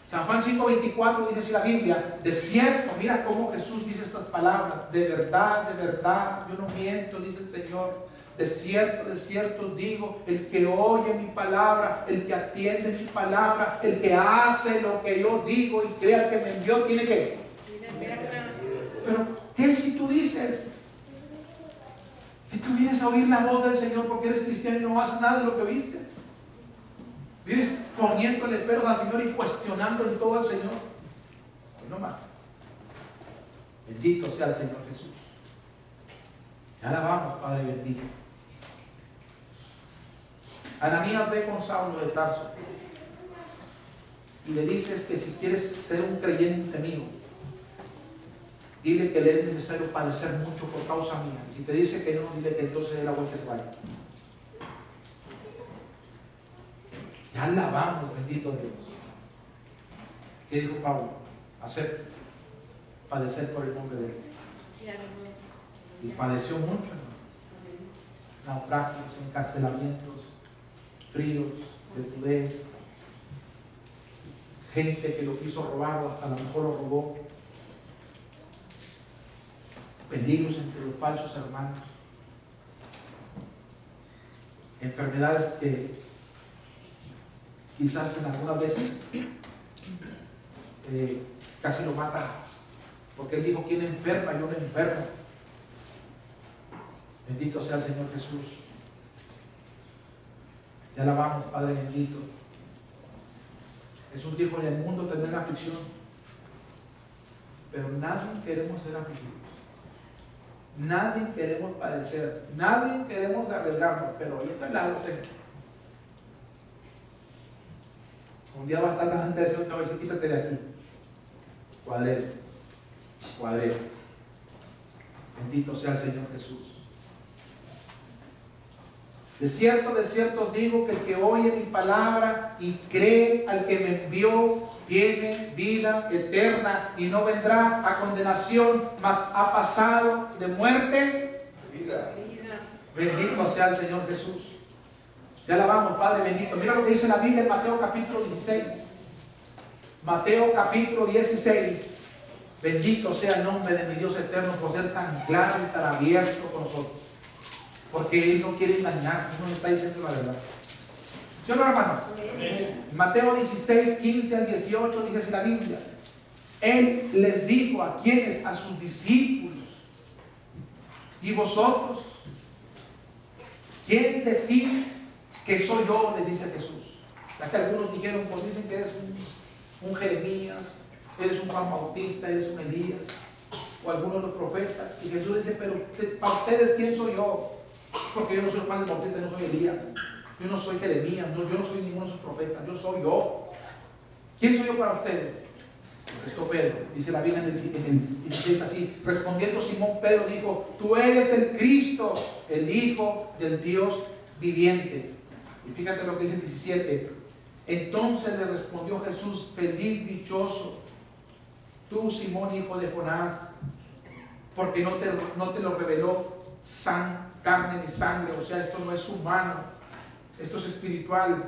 San Juan 5:24 dice así la Biblia: de cierto, mira cómo Jesús dice estas palabras: de verdad, yo no miento, dice el Señor. De cierto os digo, el que oye mi palabra, el que atiende mi palabra, el que hace lo que yo digo y crea que me envió, tiene que. Pero, ¿qué si tú dices que tú vienes a oír la voz del Señor porque eres cristiano y no haces nada de lo que oíste? Vives poniéndole peros al Señor y cuestionando en todo al Señor. Hoy no más. Bendito sea el Señor Jesús. Te alabamos, Padre bendito. Ananías ve con Saulo de Tarso y le dices que si quieres ser un creyente mío, dile que le es necesario padecer mucho por causa mía. Si te dice que no, dile que entonces es la buena que se vaya. Ya alabamos, bendito Dios. ¿Qué dijo Pablo? Hacer padecer por el nombre de Él. Y padeció mucho, ¿no? Naufragios, encarcelamientos, fríos, desnudez, gente que lo quiso robar o hasta a lo mejor lo robó, peligros entre los falsos hermanos, enfermedades que quizás en algunas veces casi lo matan, porque Él dijo: ¿quién enferma? Yo no enfermo. Bendito sea el Señor Jesús. Te alabamos, Padre bendito. Jesús dijo: en el mundo tendrán aflicción, pero nadie queremos ser afligidos, nadie queremos padecer, nadie queremos arriesgarnos, pero yo te alabo, Señor. Un día bastante gente de Dios te va a decir: quítate de aquí, cuadrero. Bendito sea el Señor Jesús. De cierto os digo que el que oye mi palabra y cree al que me envió tiene vida eterna y no vendrá a condenación, mas ha pasado de muerte a vida. Bendito sea el Señor Jesús. Te alabamos, Padre bendito. Mira lo que dice la Biblia en Mateo capítulo 16. Mateo capítulo 16. Bendito sea el nombre de mi Dios eterno por ser tan claro y tan abierto con nosotros. Porque Él no quiere engañar, Él nos está diciendo la verdad. ¿Sí o no, hermano? Mateo 16, 15 al 18 dice así la Biblia: Él les dijo a quienes, a sus discípulos: ¿y vosotros quién decís ¿Qué soy yo?, le dice Jesús. Ya que algunos dijeron, pues dicen que eres un Jeremías, eres un Juan Bautista, eres un Elías, o algunos de los profetas. Y Jesús dice, pero para ustedes, ¿quién soy yo? Porque yo no soy Juan el Bautista, no soy Elías, yo no soy Jeremías, yo no soy ninguno de esos profetas, yo soy yo. ¿Quién soy yo para ustedes? Esto Pedro, dice la Biblia en el 16 así, respondiendo Simón Pedro dijo, tú eres el Cristo, el Hijo del Dios viviente. Y fíjate lo que dice el 17, entonces le respondió Jesús, feliz, dichoso, tú Simón, hijo de Jonás, porque no te lo reveló carne ni sangre, o sea, esto no es humano, esto es espiritual,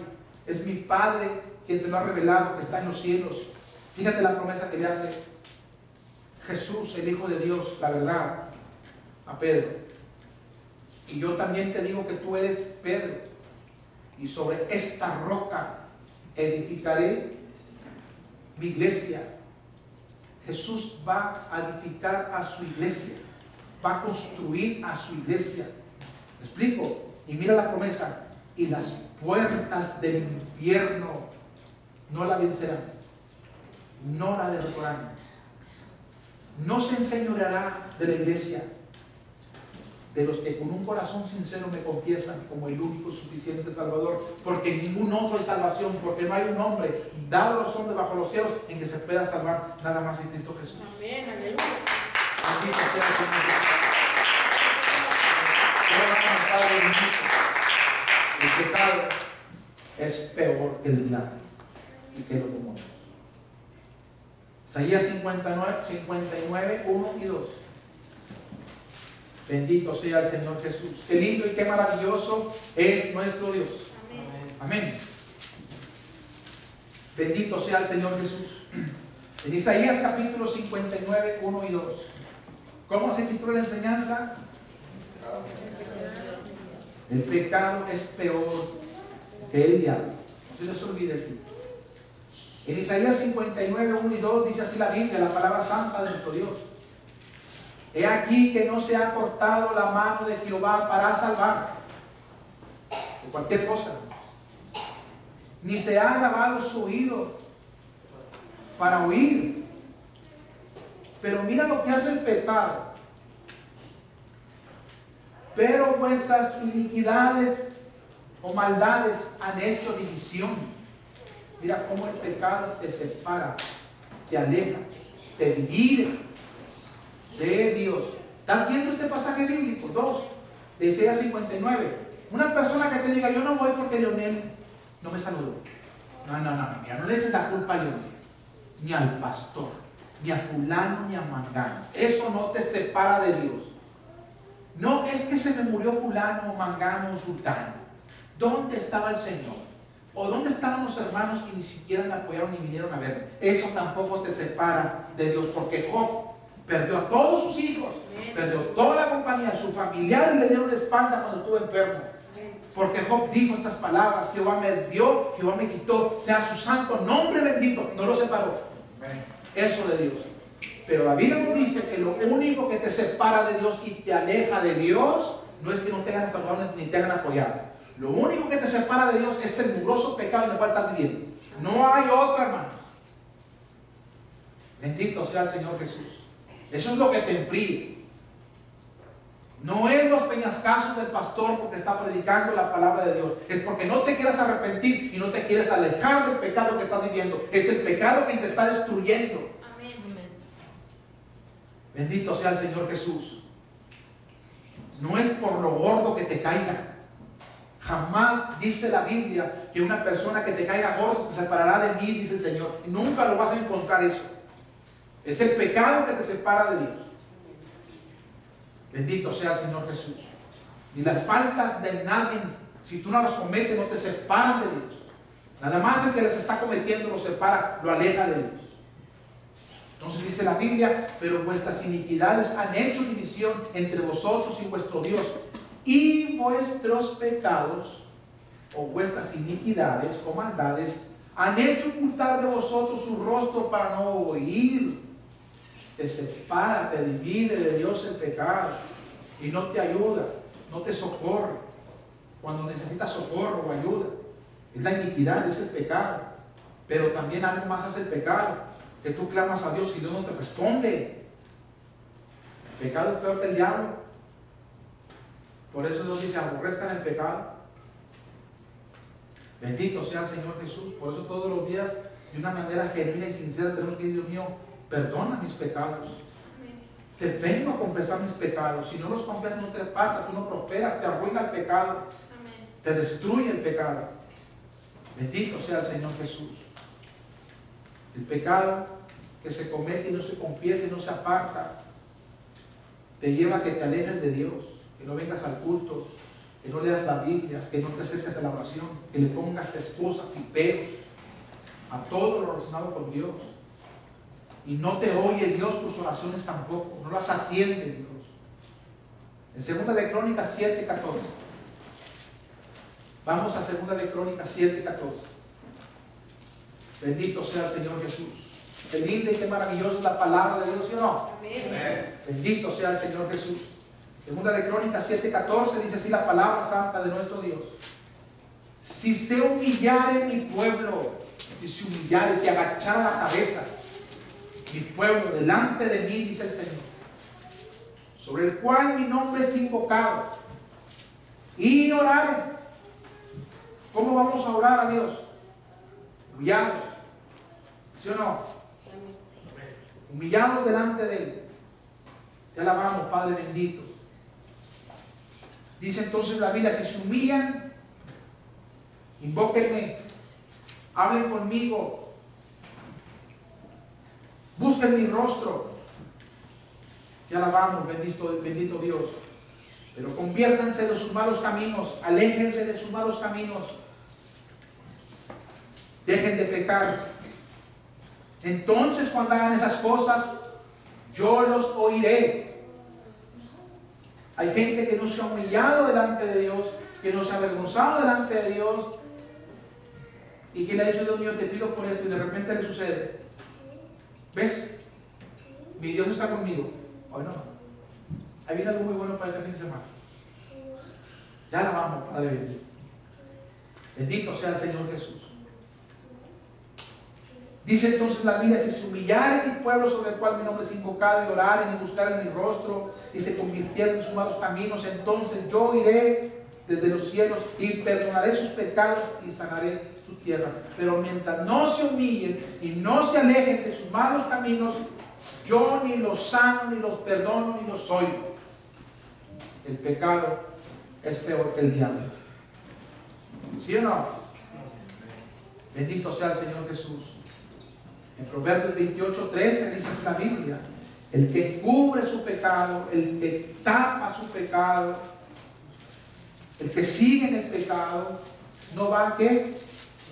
es mi Padre quien te lo ha revelado, que está en los cielos. Fíjate la promesa que le hace Jesús, el Hijo de Dios, la verdad, a Pedro. Y yo también te digo que tú eres Pedro, y sobre esta roca edificaré mi iglesia. Jesús va a edificar a su iglesia, va a construir a su iglesia. ¿Me explico? Y mira la promesa, y las puertas del infierno no la vencerán, no la derrotarán, no se enseñoreará de la iglesia, de los que con un corazón sincero me confiesan como el único suficiente Salvador, porque ningún otro hay salvación, porque no hay un hombre dado a los hombres bajo los cielos en que se pueda salvar nada más en Cristo Jesús. Amén, aleluya. Bendito sea el Señor. El pecado es peor que el diablo y que los demonios. Isaías 59, 1 y 2. Bendito sea el Señor Jesús. Qué lindo y qué maravilloso es nuestro Dios. Amén. Amén. Bendito sea el Señor Jesús. En Isaías capítulo 59, 1 y 2. ¿Cómo se titula la enseñanza? El pecado es peor que el diablo. No se les olvide el título. En Isaías 59, 1 y 2 dice así la Biblia, la palabra santa de nuestro Dios. He aquí que no se ha cortado la mano de Jehová para salvar de cualquier cosa, ni se ha grabado su oído para oír. Pero mira lo que hace el pecado. Pero vuestras iniquidades o maldades han hecho división. Mira cómo el pecado te separa, te aleja, te divide de Dios. ¿Estás viendo este pasaje bíblico? 2 de Isaías 59. Una persona que te diga, yo no voy porque Leonel no me saludó. No, mira, no le eches la culpa a Leonel, ni al pastor, ni a fulano, ni a mangano. Eso no te separa de Dios. No es que se me murió fulano, mangano o sultano. ¿Dónde estaba el Señor? ¿O dónde estaban los hermanos que ni siquiera me apoyaron ni vinieron a verme? Eso tampoco te separa de Dios, porque Job perdió a todos sus hijos, perdió toda la compañía, sus familiares le dieron la espalda cuando estuvo enfermo. Porque Job dijo estas palabras: Jehová me dio, Jehová me quitó, sea su santo nombre bendito. No lo separó. Eso de Dios. Pero la Biblia nos dice que lo único que te separa de Dios y te aleja de Dios no es que no te hagan salvado ni te hagan apoyado. Lo único que te separa de Dios es el mugroso pecado en el cual estás viviendo. No hay otra, hermano. Bendito sea el Señor Jesús. Eso es lo que te enfría. No es los peñascasos del pastor porque está predicando la palabra de Dios. Es porque no te quieres arrepentir y no te quieres alejar del pecado que estás viviendo. Es el pecado que te está destruyendo. Amén. Bendito sea el Señor Jesús. No es por lo gordo que te caiga. Jamás dice la Biblia que una persona que te caiga gordo te separará de mí, dice el Señor. Y nunca lo vas a encontrar eso. Es el pecado que te separa de Dios. Bendito sea el Señor Jesús. Y las faltas de nadie, si tú no las cometes, no te separan de Dios. Nada más el que las está cometiendo lo separa, lo aleja de Dios. Entonces dice la Biblia: pero vuestras iniquidades han hecho división entre vosotros y vuestro Dios, y vuestros pecados o vuestras iniquidades o maldades han hecho ocultar de vosotros su rostro para no oír. Te separa, te divide de Dios el pecado y no te ayuda, no te socorre. cuando necesitas socorro o ayuda. Es la iniquidad, es el pecado. Pero también algo más hace el pecado, que tú clamas a Dios y Dios no te responde. El pecado es peor que el diablo. Por eso Dios dice, aborrezcan el pecado. Bendito sea el Señor Jesús. Por eso todos los días, de una manera genuina y sincera, tenemos que decir: Dios mío, perdona mis pecados. Te vengo a confesar mis pecados. Si no los confesas, no te apartas, tú no prosperas, te arruina el pecado. Te destruye el pecado. Bendito sea el Señor Jesús. El pecado que se comete y no se confiesa y no se aparta, te lleva a que te alejes de Dios, que no vengas al culto, que no leas la Biblia, que no te acerques a la oración, que le pongas excusas y peros a todo lo relacionado con Dios. Y no te oye Dios tus oraciones tampoco, no las atiende Dios. En 2 de Crónicas 7:14. Vamos a 2 de Crónicas 7:14. Bendito sea el Señor Jesús. Qué linda y qué maravillosa es la palabra de Dios, ¿sí o no? Amén. Bendito sea el Señor Jesús. 2 de Crónicas 7:14 dice así la palabra santa de nuestro Dios: si se humillare mi pueblo, si se humillare, si agachara la cabeza mi pueblo delante de mí, dice el Señor, sobre el cual mi nombre es invocado, y oraron. ¿Cómo vamos a orar a Dios? Humillados, ¿sí o no? Humillados delante de Él. Te alabamos, Padre bendito. Dice entonces la Biblia: si se humillan, invóquenme, hablen conmigo, busquen mi rostro. Te alabamos, bendito Dios. Pero conviértanse de sus malos caminos, aléjense de sus malos caminos, dejen de pecar. Entonces, cuando hagan esas cosas, yo los oiré. Hay gente que no se ha humillado delante de Dios, que no se ha avergonzado delante de Dios, y que le ha dicho: Dios mío, te pido por esto, y de repente le sucede. ¿Ves? Mi Dios está conmigo. Hoy no. Ahí viene algo muy bueno para este fin de semana. Ya la vamos, Padre bendito. Bendito sea el Señor Jesús. Dice entonces la Biblia: si se humillare mi pueblo sobre el cual mi nombre es invocado, y oraren y buscaren mi rostro, y se convirtieron en sus malos caminos, entonces yo iré desde los cielos y perdonaré sus pecados y sanaré su tierra. Pero mientras no se humillen y no se alejen de sus malos caminos, yo ni los sano, ni los perdono, ni los oigo. El pecado es peor que el diablo. ¿Sí o no? Bendito sea el Señor Jesús. En Proverbios 28:13 dice así la Biblia: el que cubre su pecado, el que tapa su pecado, el que sigue en el pecado, no va a, ¿qué?,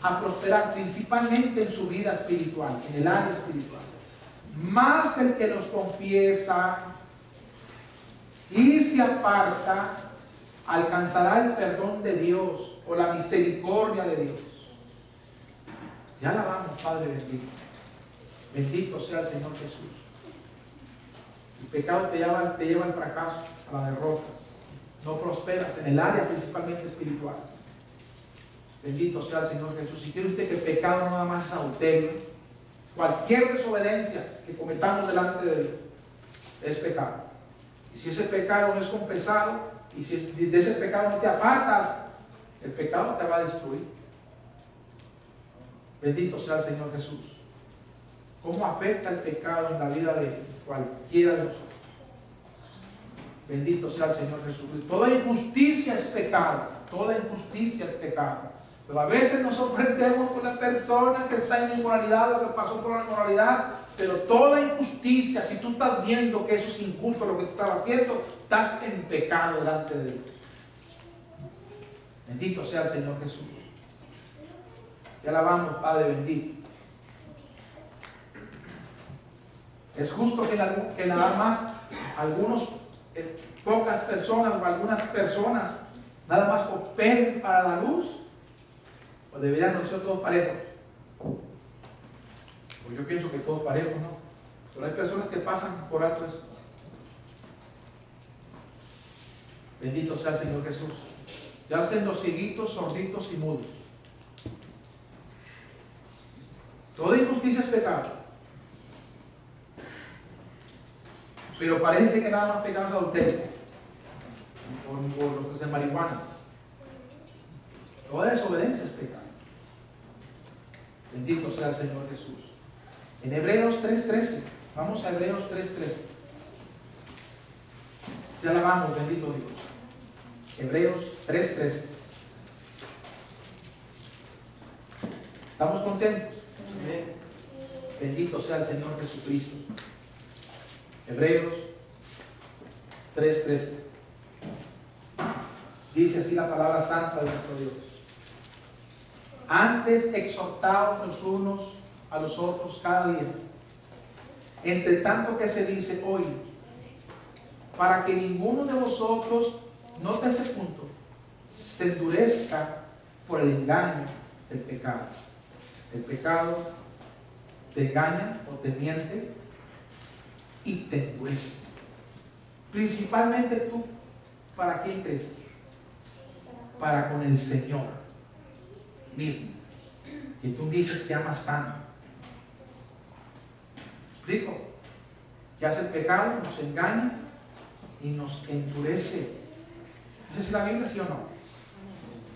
a prosperar, principalmente en su vida espiritual, en el área espiritual. Más el que los confiesa y se aparta, alcanzará el perdón de Dios o la misericordia de Dios. Ya alabamos, Padre bendito. Bendito sea el Señor Jesús. El pecado te lleva al fracaso, a la derrota. No prosperas en el área principalmente espiritual. Bendito sea el Señor Jesús. Si quiere usted que el pecado no nada más es adulterio, cualquier desobediencia que cometamos delante de Dios es pecado. Y si ese pecado no es confesado, y si de ese pecado no te apartas, el pecado te va a destruir. Bendito sea el Señor Jesús. ¿Cómo afecta el pecado en la vida de cualquiera de nosotros? Bendito sea el Señor Jesús. Toda injusticia es pecado. Toda injusticia es pecado. Pero a veces nos sorprendemos con la persona que está en inmoralidad o que pasó por la inmoralidad. Pero toda injusticia, si tú estás viendo que eso es injusto lo que tú estás haciendo, estás en pecado delante de Dios. Bendito sea el Señor Jesús. Te alabamos, Padre bendito. Es justo que nada más pocas personas o algunas personas nada más cooperen para la luz, o deberían ser todos parejos. Pues yo pienso que todos parejos, ¿no? Pero hay personas que pasan por alto eso. Bendito sea el Señor Jesús. Se hacen los cieguitos, sorditos y mudos. Toda injusticia es pecado. Pero parece que nada más pecado es adulterio. Por lo que es el marihuana. Toda desobediencia es pecado. Bendito sea el Señor Jesús. En Hebreos 3:13. Vamos a Hebreos 3:13. Te alabamos, bendito Dios. Hebreos 3:13. ¿Estamos contentos? Amén. Bendito sea el Señor Jesucristo. Hebreos 3:13. Dice así la palabra santa de nuestro Dios. Antes exhortaos los unos a los otros cada día, entre tanto que se dice hoy, para que ninguno de vosotros, note ese punto, se endurezca por el engaño del pecado. El pecado te engaña o te miente y te endurece. Principalmente tú, ¿para quién crees? Para con el Señor mismo, que tú dices que amas tanto. ¿Explico? Que hace el pecado, nos engaña y nos endurece. ¿Es así la Biblia, sí o no?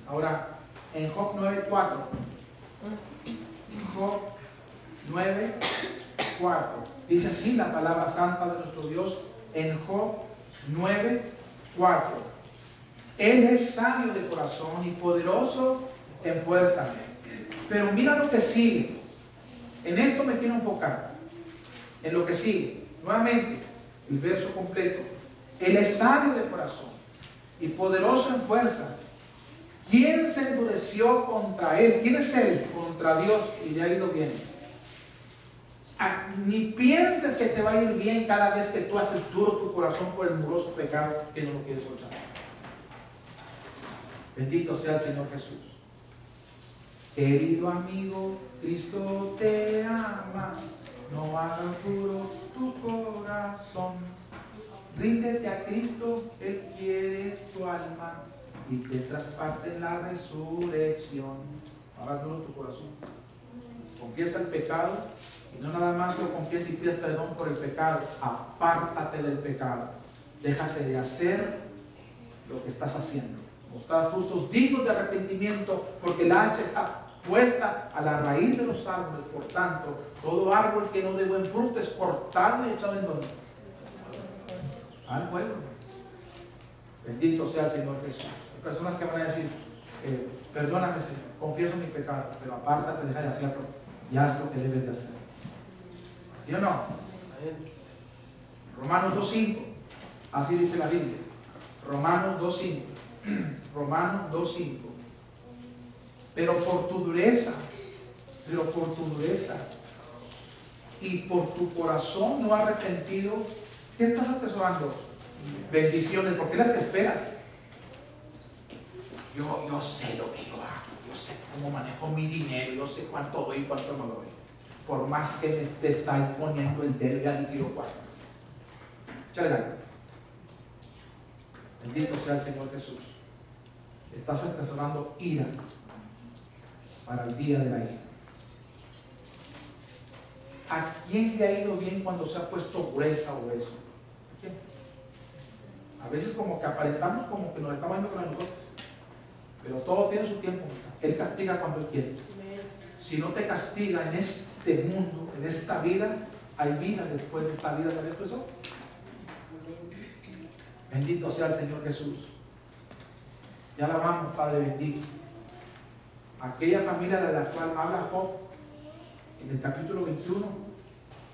Ahora, en Job 9:4, Job 9:4, dice así la palabra santa de nuestro Dios en Job 9:4. Él es sabio de corazón y poderoso en fuerza. Pero mira lo que sigue. En esto me quiero enfocar. En lo que sigue. Nuevamente, el verso completo. Él es sabio de corazón y poderoso en fuerzas. ¿Quién se endureció contra él? ¿Quién es él? Contra Dios, y le ha ido bien. Ni pienses que te va a ir bien cada vez que tú haces duro tu corazón por el muroso pecado que no lo quieres soltar. Bendito sea el Señor Jesús. Querido amigo, Cristo te ama. No hagas duro tu corazón. Ríndete a Cristo, Él quiere tu alma y te trasparte en la resurrección. No hagas duro tu corazón. Confiesa el pecado y no nada más lo confiesa y pides perdón por el pecado. Apártate del pecado. Déjate de hacer lo que estás haciendo. Mostrar frutos dignos de arrepentimiento, porque la hacha está puesta a la raíz de los árboles. Por tanto, todo árbol que no dé buen fruto es cortado y echado en donde al fuego. Bendito sea el Señor Jesús. Hay personas que van a decir, perdóname Señor, confieso mi pecado, pero apártate, deja de hacerlo y haz lo que debes de hacer. ¿Sí o no? Romanos 2:5, así dice la Biblia. Romanos 2:5. Romanos 2:5. Pero por tu dureza y por tu corazón no arrepentido, ¿qué estás atesorando? Bendiciones, porque las que esperas. Yo sé lo que yo hago, yo sé cómo manejo mi dinero, yo sé cuánto doy y cuánto no doy. Por más que me estés ahí poniendo el dedo, ya ni quiero cuánto. Échale ganas. Bendito sea el Señor Jesús. Estás atesorando ira para el día de la ira. ¿A quién le ha ido bien cuando se ha puesto gruesa o grueso? ¿A quién? A veces como que aparentamos como que nos estamos yendo con nosotros, pero todo tiene su tiempo. Él castiga cuando Él quiere. Si no te castiga en este mundo, en esta vida, hay vida después de esta vida. ¿Sabes eso? Bendito sea el Señor Jesús. Ya alabamos, Padre bendito. Aquella familia de la cual habla Job en el capítulo 21,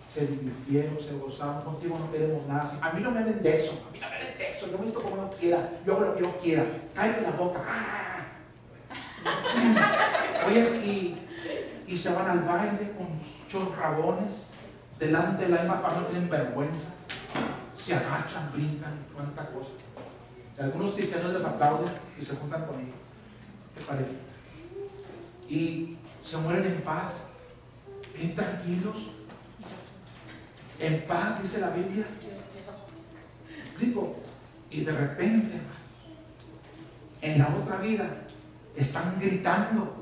se divirtieron, se gozaron. Contigo no queremos nada. A mí no me hablen de eso, a mí no me hablen de eso. Yo me meto como yo quiera, yo hago lo que yo quiera. Cállate la boca. ¡Ah! Oye, y se van al baile con muchos rabones delante de la misma familia, no tienen vergüenza. Se agachan, brincan y cuánta cosa. Algunos cristianos les aplauden y se juntan conmigo. ¿Qué te parece? Y se mueren en paz, bien tranquilos, en paz, dice la Biblia. ¿Me explico? Y de repente, en la otra vida están gritando.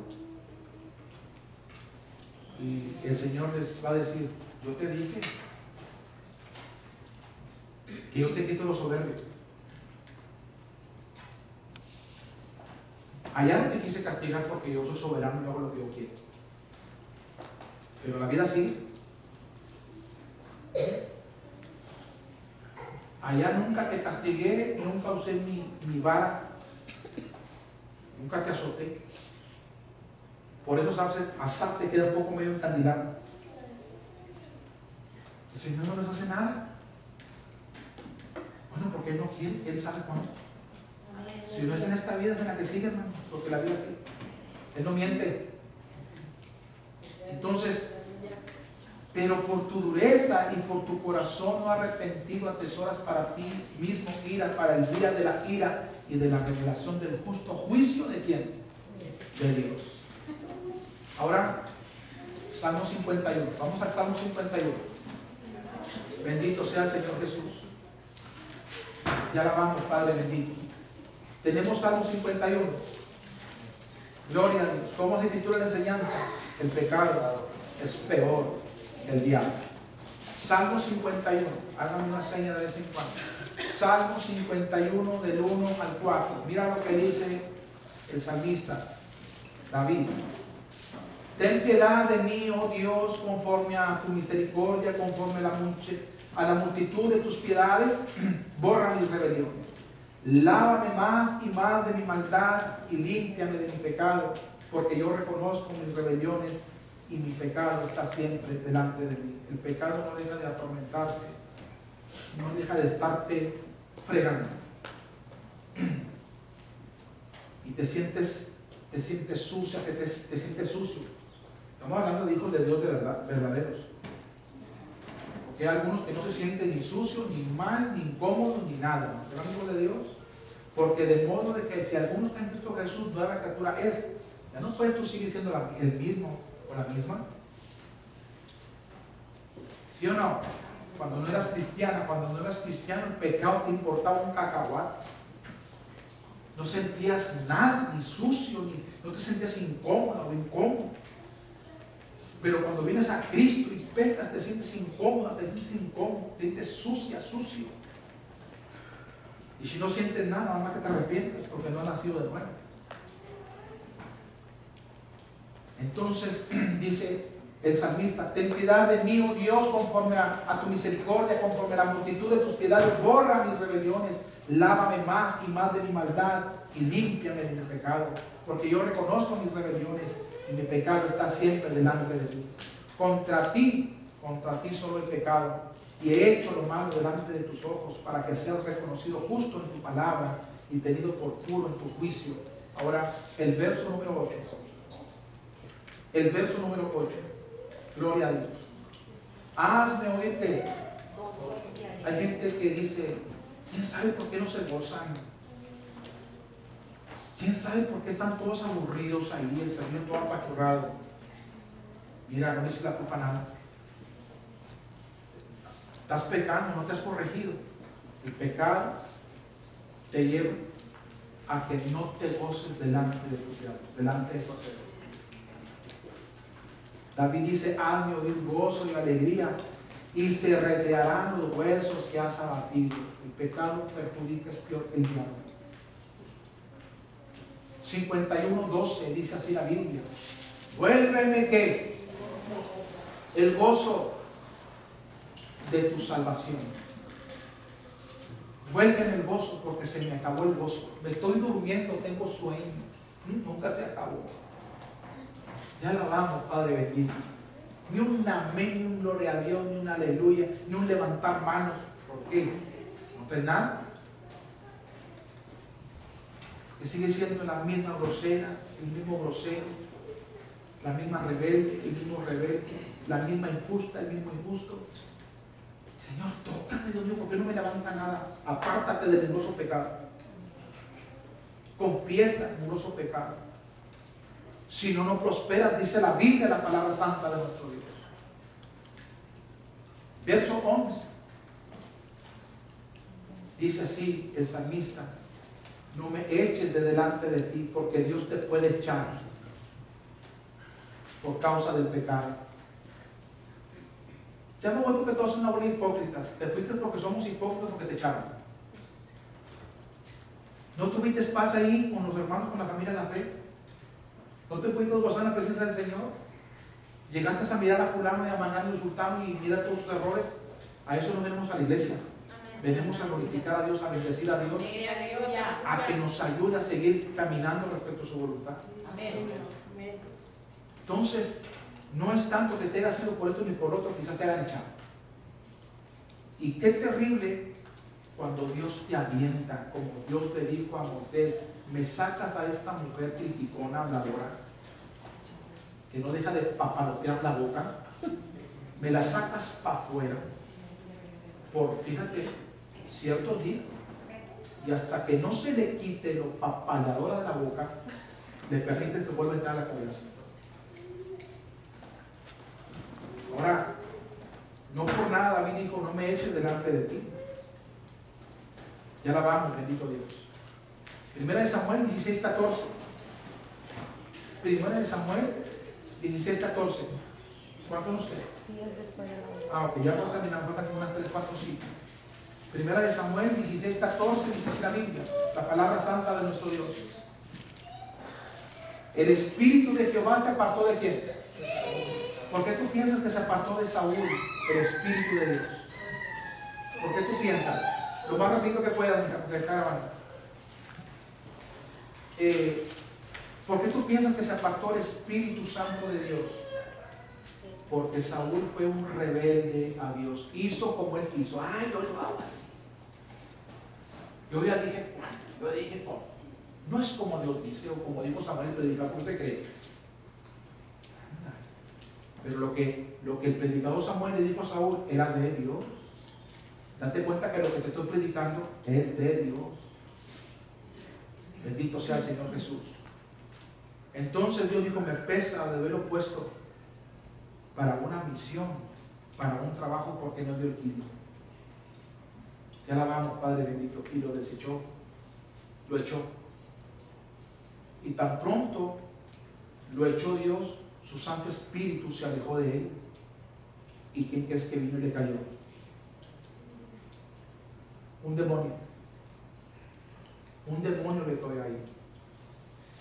Y el Señor les va a decir: yo te dije que yo te quito los soberbios. Allá no te quise castigar porque yo soy soberano y hago lo que yo quiero. Pero la vida sigue. Allá nunca te castigué, nunca usé mi vara, nunca te azoté. Por eso Asaf se queda un poco medio encandilado. El Señor no les hace nada. Bueno, porque Él no quiere, Él sabe cuándo. Si no es en esta vida, es en la que sigue, hermano, porque la vida sigue. Él no miente. Entonces, pero por tu dureza y por tu corazón no arrepentido atesoras para ti mismo ira, para el día de la ira y de la revelación del justo juicio. ¿De quién? De Dios. Ahora, Salmo 51. Vamos al Salmo 51. Bendito sea el Señor Jesús. Ya alabamos, Padre bendito. Tenemos Salmo 51. Gloria a Dios. ¿Cómo se titula la enseñanza? El pecado es peor que el diablo. Salmo 51. Hágame una seña de vez en cuando. Salmo 51 del 1 al 4. Mira lo que dice el salmista David. Ten piedad de mí, oh Dios, conforme a tu misericordia, conforme a la multitud de tus piedades, borra mis rebeliones. Lávame más y más de mi maldad y límpiame de mi pecado, porque yo reconozco mis rebeliones y mi pecado está siempre delante de mí. El pecado no deja de atormentarte, no deja de estarte fregando. Y te sientes sucia, te sientes sucio. Estamos hablando de hijos de Dios de verdad, verdaderos. Porque hay algunos que no se sienten ni sucios, ni mal, ni incómodos, ni nada. ¿Serán hijos de Dios? Porque de modo de que si alguno está en Cristo Jesús, nueva criatura es. Ya no puedes tú seguir siendo el mismo o la misma. ¿Sí o no? Cuando no eras cristiano, el pecado te importaba un cacahuate. No sentías nada, ni sucio, no te sentías incómoda o incómodo. Pero cuando vienes a Cristo y pecas, te sientes incómoda, te sientes sucia, sucio. Y si no sientes nada, nada más que te arrepientes porque no has nacido de nuevo. Entonces dice el salmista: ten piedad de mí, oh Dios, conforme a tu misericordia, conforme a la multitud de tus piedades, borra mis rebeliones, lávame más y más de mi maldad y límpiame de mi pecado, porque yo reconozco mis rebeliones y mi pecado está siempre delante de ti. Contra ti solo el pecado, y he hecho lo malo delante de tus ojos, para que seas reconocido justo en tu palabra y tenido por puro en tu juicio. Ahora, el verso número 8. El verso número 8. Gloria a Dios. Hazme oír que hay gente que dice: ¿quién sabe por qué no se gozan? ¿Quién sabe por qué están todos aburridos ahí, el servicio todo apachurrado? Mira, no le eches la culpa a nada. Estás pecando, no te has corregido. El pecado te lleva a que no te goces delante de tu Creador, delante de tu Hacedor. David dice: hazme oír gozo y alegría, y se recrearán los huesos que has abatido. El pecado perjudica, es peor que el diablo. 51:12 dice así la Biblia: vuélveme ¿qué? El gozo de tu salvación. Vuélveme el gozo, porque se me acabó el gozo. Me estoy durmiendo, tengo sueño. Nunca se acabó. Ya alabamos, Padre bendito. Ni un amén, ni un gloria a Dios, ni un aleluya, ni un levantar manos. ¿Por qué? No tenés nada. Que sigue siendo la misma grosera, el mismo grosero, la misma rebelde, el mismo rebelde, la misma injusta, el mismo injusto. Señor, tócame, Dios mío, ¿por qué no me levanta nada? Apártate del mugroso pecado. Confiesa el mugroso pecado. Si no, no prosperas, dice la Biblia, la palabra santa de nuestro Dios. Verso 11. Dice así el salmista: no me eches de delante de ti, porque Dios te puede echar por causa del pecado. Ya me voy porque todos son una bola de hipócritas. Te fuiste porque somos hipócritas porque te echaron. ¿No tuviste paz ahí con los hermanos, con la familia en la fe? ¿No te pudiste gozar en la presencia del Señor? ¿Llegaste a mirar a fulano y a mañana y a sultano y mira todos sus errores? A eso no venimos a la iglesia. Venimos a glorificar a Dios, a bendecir a Dios, a que nos ayude a seguir caminando respecto a su voluntad. Entonces, no es tanto que te haya sido por esto ni por otro, quizás te hagan echar. Y qué terrible cuando Dios te avienta, como Dios le dijo a Moisés: me sacas a esta mujer criticona, habladora, que no deja de papalotear la boca, me la sacas para afuera, por, fíjate, ciertos días, y hasta que no se le quite lo papaleadora de la boca, le permite que vuelva a entrar a la congregación. Ahora, no por nada David dijo: no me eches delante de ti. Ya la vamos, bendito Dios. Primera de Samuel 16:14. Primera de Samuel 16:14. ¿Cuánto nos queda? Ok, ya vamos a terminar, faltan como unas 3, 4, 5. Primera de Samuel 16:14 dice así la Biblia, la palabra santa de nuestro Dios. El espíritu de Jehová se apartó ¿de quién? ¿Por qué tú piensas que se apartó de Saúl el espíritu de Dios? ¿Por qué tú piensas? Lo más rápido que puedas, porque está grabando. ¿Por qué tú piensas que se apartó el Espíritu Santo de Dios? Porque Saúl fue un rebelde a Dios. Hizo como él quiso. Ay, no lo hagas. Yo ya dije cuánto, yo ya dije cómo. No es como Dios dice, o como dijo Samuel, el predicador se cree. Pero lo que el predicador Samuel le dijo a Saúl era de Dios. Date cuenta que lo que te estoy predicando es de Dios. Bendito sea el Señor Jesús. Entonces Dios dijo: me pesa de haberlo puesto para una misión, para un trabajo, porque no dio el kilo. Te alabamos, Padre bendito. Y lo desechó, lo echó. Y tan pronto lo echó Dios, su Santo Espíritu se alejó de él. ¿Y quién crees que vino y le cayó? Un demonio. Un demonio le cayó ahí.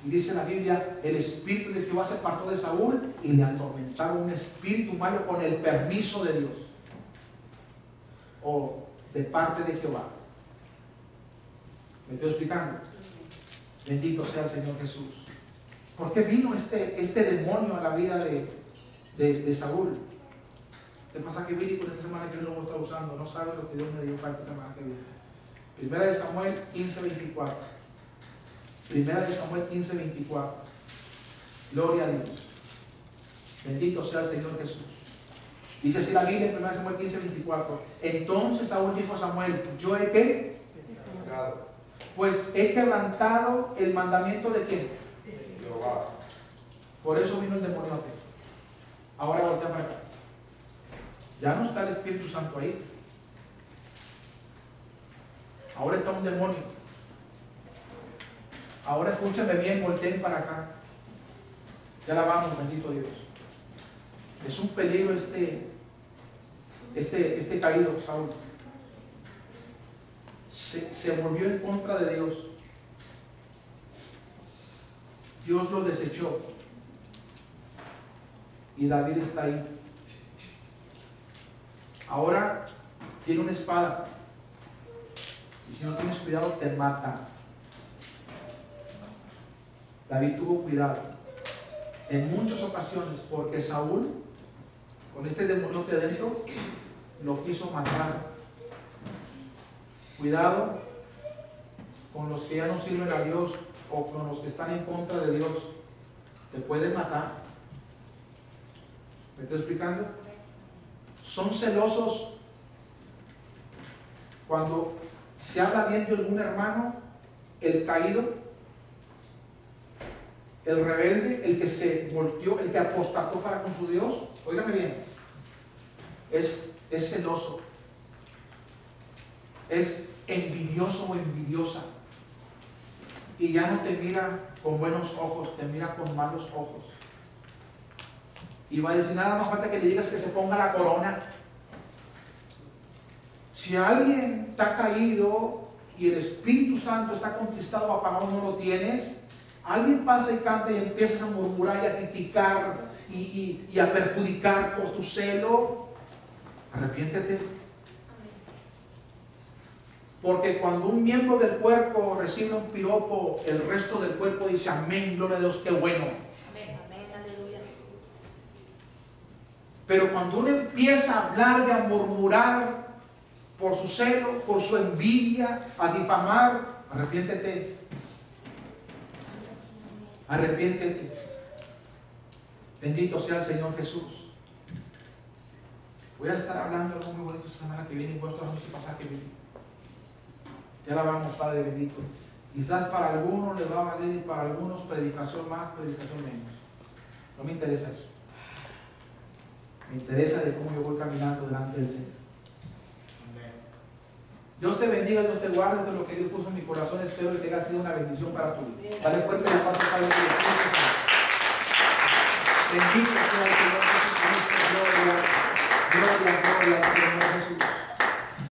Y dice la Biblia: el espíritu de Jehová se apartó de Saúl y le atormentaron un espíritu malo con el permiso de Dios, o de parte de Jehová. ¿Me estoy explicando? Bendito sea el Señor Jesús. ¿Por qué vino este demonio a la vida de Saúl? Este pasaje bíblico en esta semana que yo lo voy a estar usando, no sabe lo que Dios me dio para esta semana que viene. Primera de Samuel 15:24. Primera de Samuel 15:24. Gloria a Dios. Bendito sea el Señor Jesús. Dice así la Biblia en Primera de Samuel 15:24. Entonces Saúl dijo a Samuel: ¿yo he qué? Pues he quebrantado el mandamiento de quién. Jehová. Por eso vino el demoniote. Ahora voltea para acá. Ya no está el Espíritu Santo ahí. Ahora está un demonio. Ahora escúchame bien, volteen para acá. Ya la vamos, bendito Dios. Es un peligro este caído, Saúl. Se volvió en contra de Dios. Dios lo desechó. Y David está ahí. Ahora tiene una espada. Y si no tienes cuidado, te mata. David tuvo cuidado en muchas ocasiones, porque Saúl, con este demoniote adentro, lo quiso matar. Cuidado con los que ya no sirven a Dios, o con los que están en contra de Dios. Te pueden matar. ¿Me estoy explicando? Son celosos cuando se habla bien de algún hermano, el caído, el rebelde, el que se volteó, el que apostató para con su Dios. Óigame bien, es celoso, es envidioso o envidiosa. y ya no te mira con buenos ojos, te mira con malos ojos. Y va a decir, nada más falta que le digas que se ponga la corona. Si alguien está caído y el Espíritu Santo está conquistado, apagado, no lo tienes, alguien pasa y canta y empiezas a murmurar y a criticar y a perjudicar por tu celo, arrepiéntete. Porque cuando un miembro del cuerpo recibe un piropo, el resto del cuerpo dice amén, gloria a Dios, qué bueno. Amén, amén, aleluya. Pero cuando uno empieza a hablar y a murmurar por su celo, por su envidia, a difamar, arrepiéntete. Arrepiéntete. Bendito sea el Señor Jesús. Voy a estar hablando algo muy bonito esta semana que viene y voy a estar hablando este pasaje bíblico. Ya la vamos, Padre bendito. Quizás para algunos les va a valer y para algunos predicación más, predicación menos. No me interesa eso. Me interesa de cómo yo voy caminando delante del Señor. Dios te bendiga, Dios te guarde de lo que Dios puso en mi corazón. Espero que haya sido una bendición para tu vida. Dale fuerte la paz, Padre. Bendito sea el Señor Jesucristo. Gloria, gloria, gloria al Señor.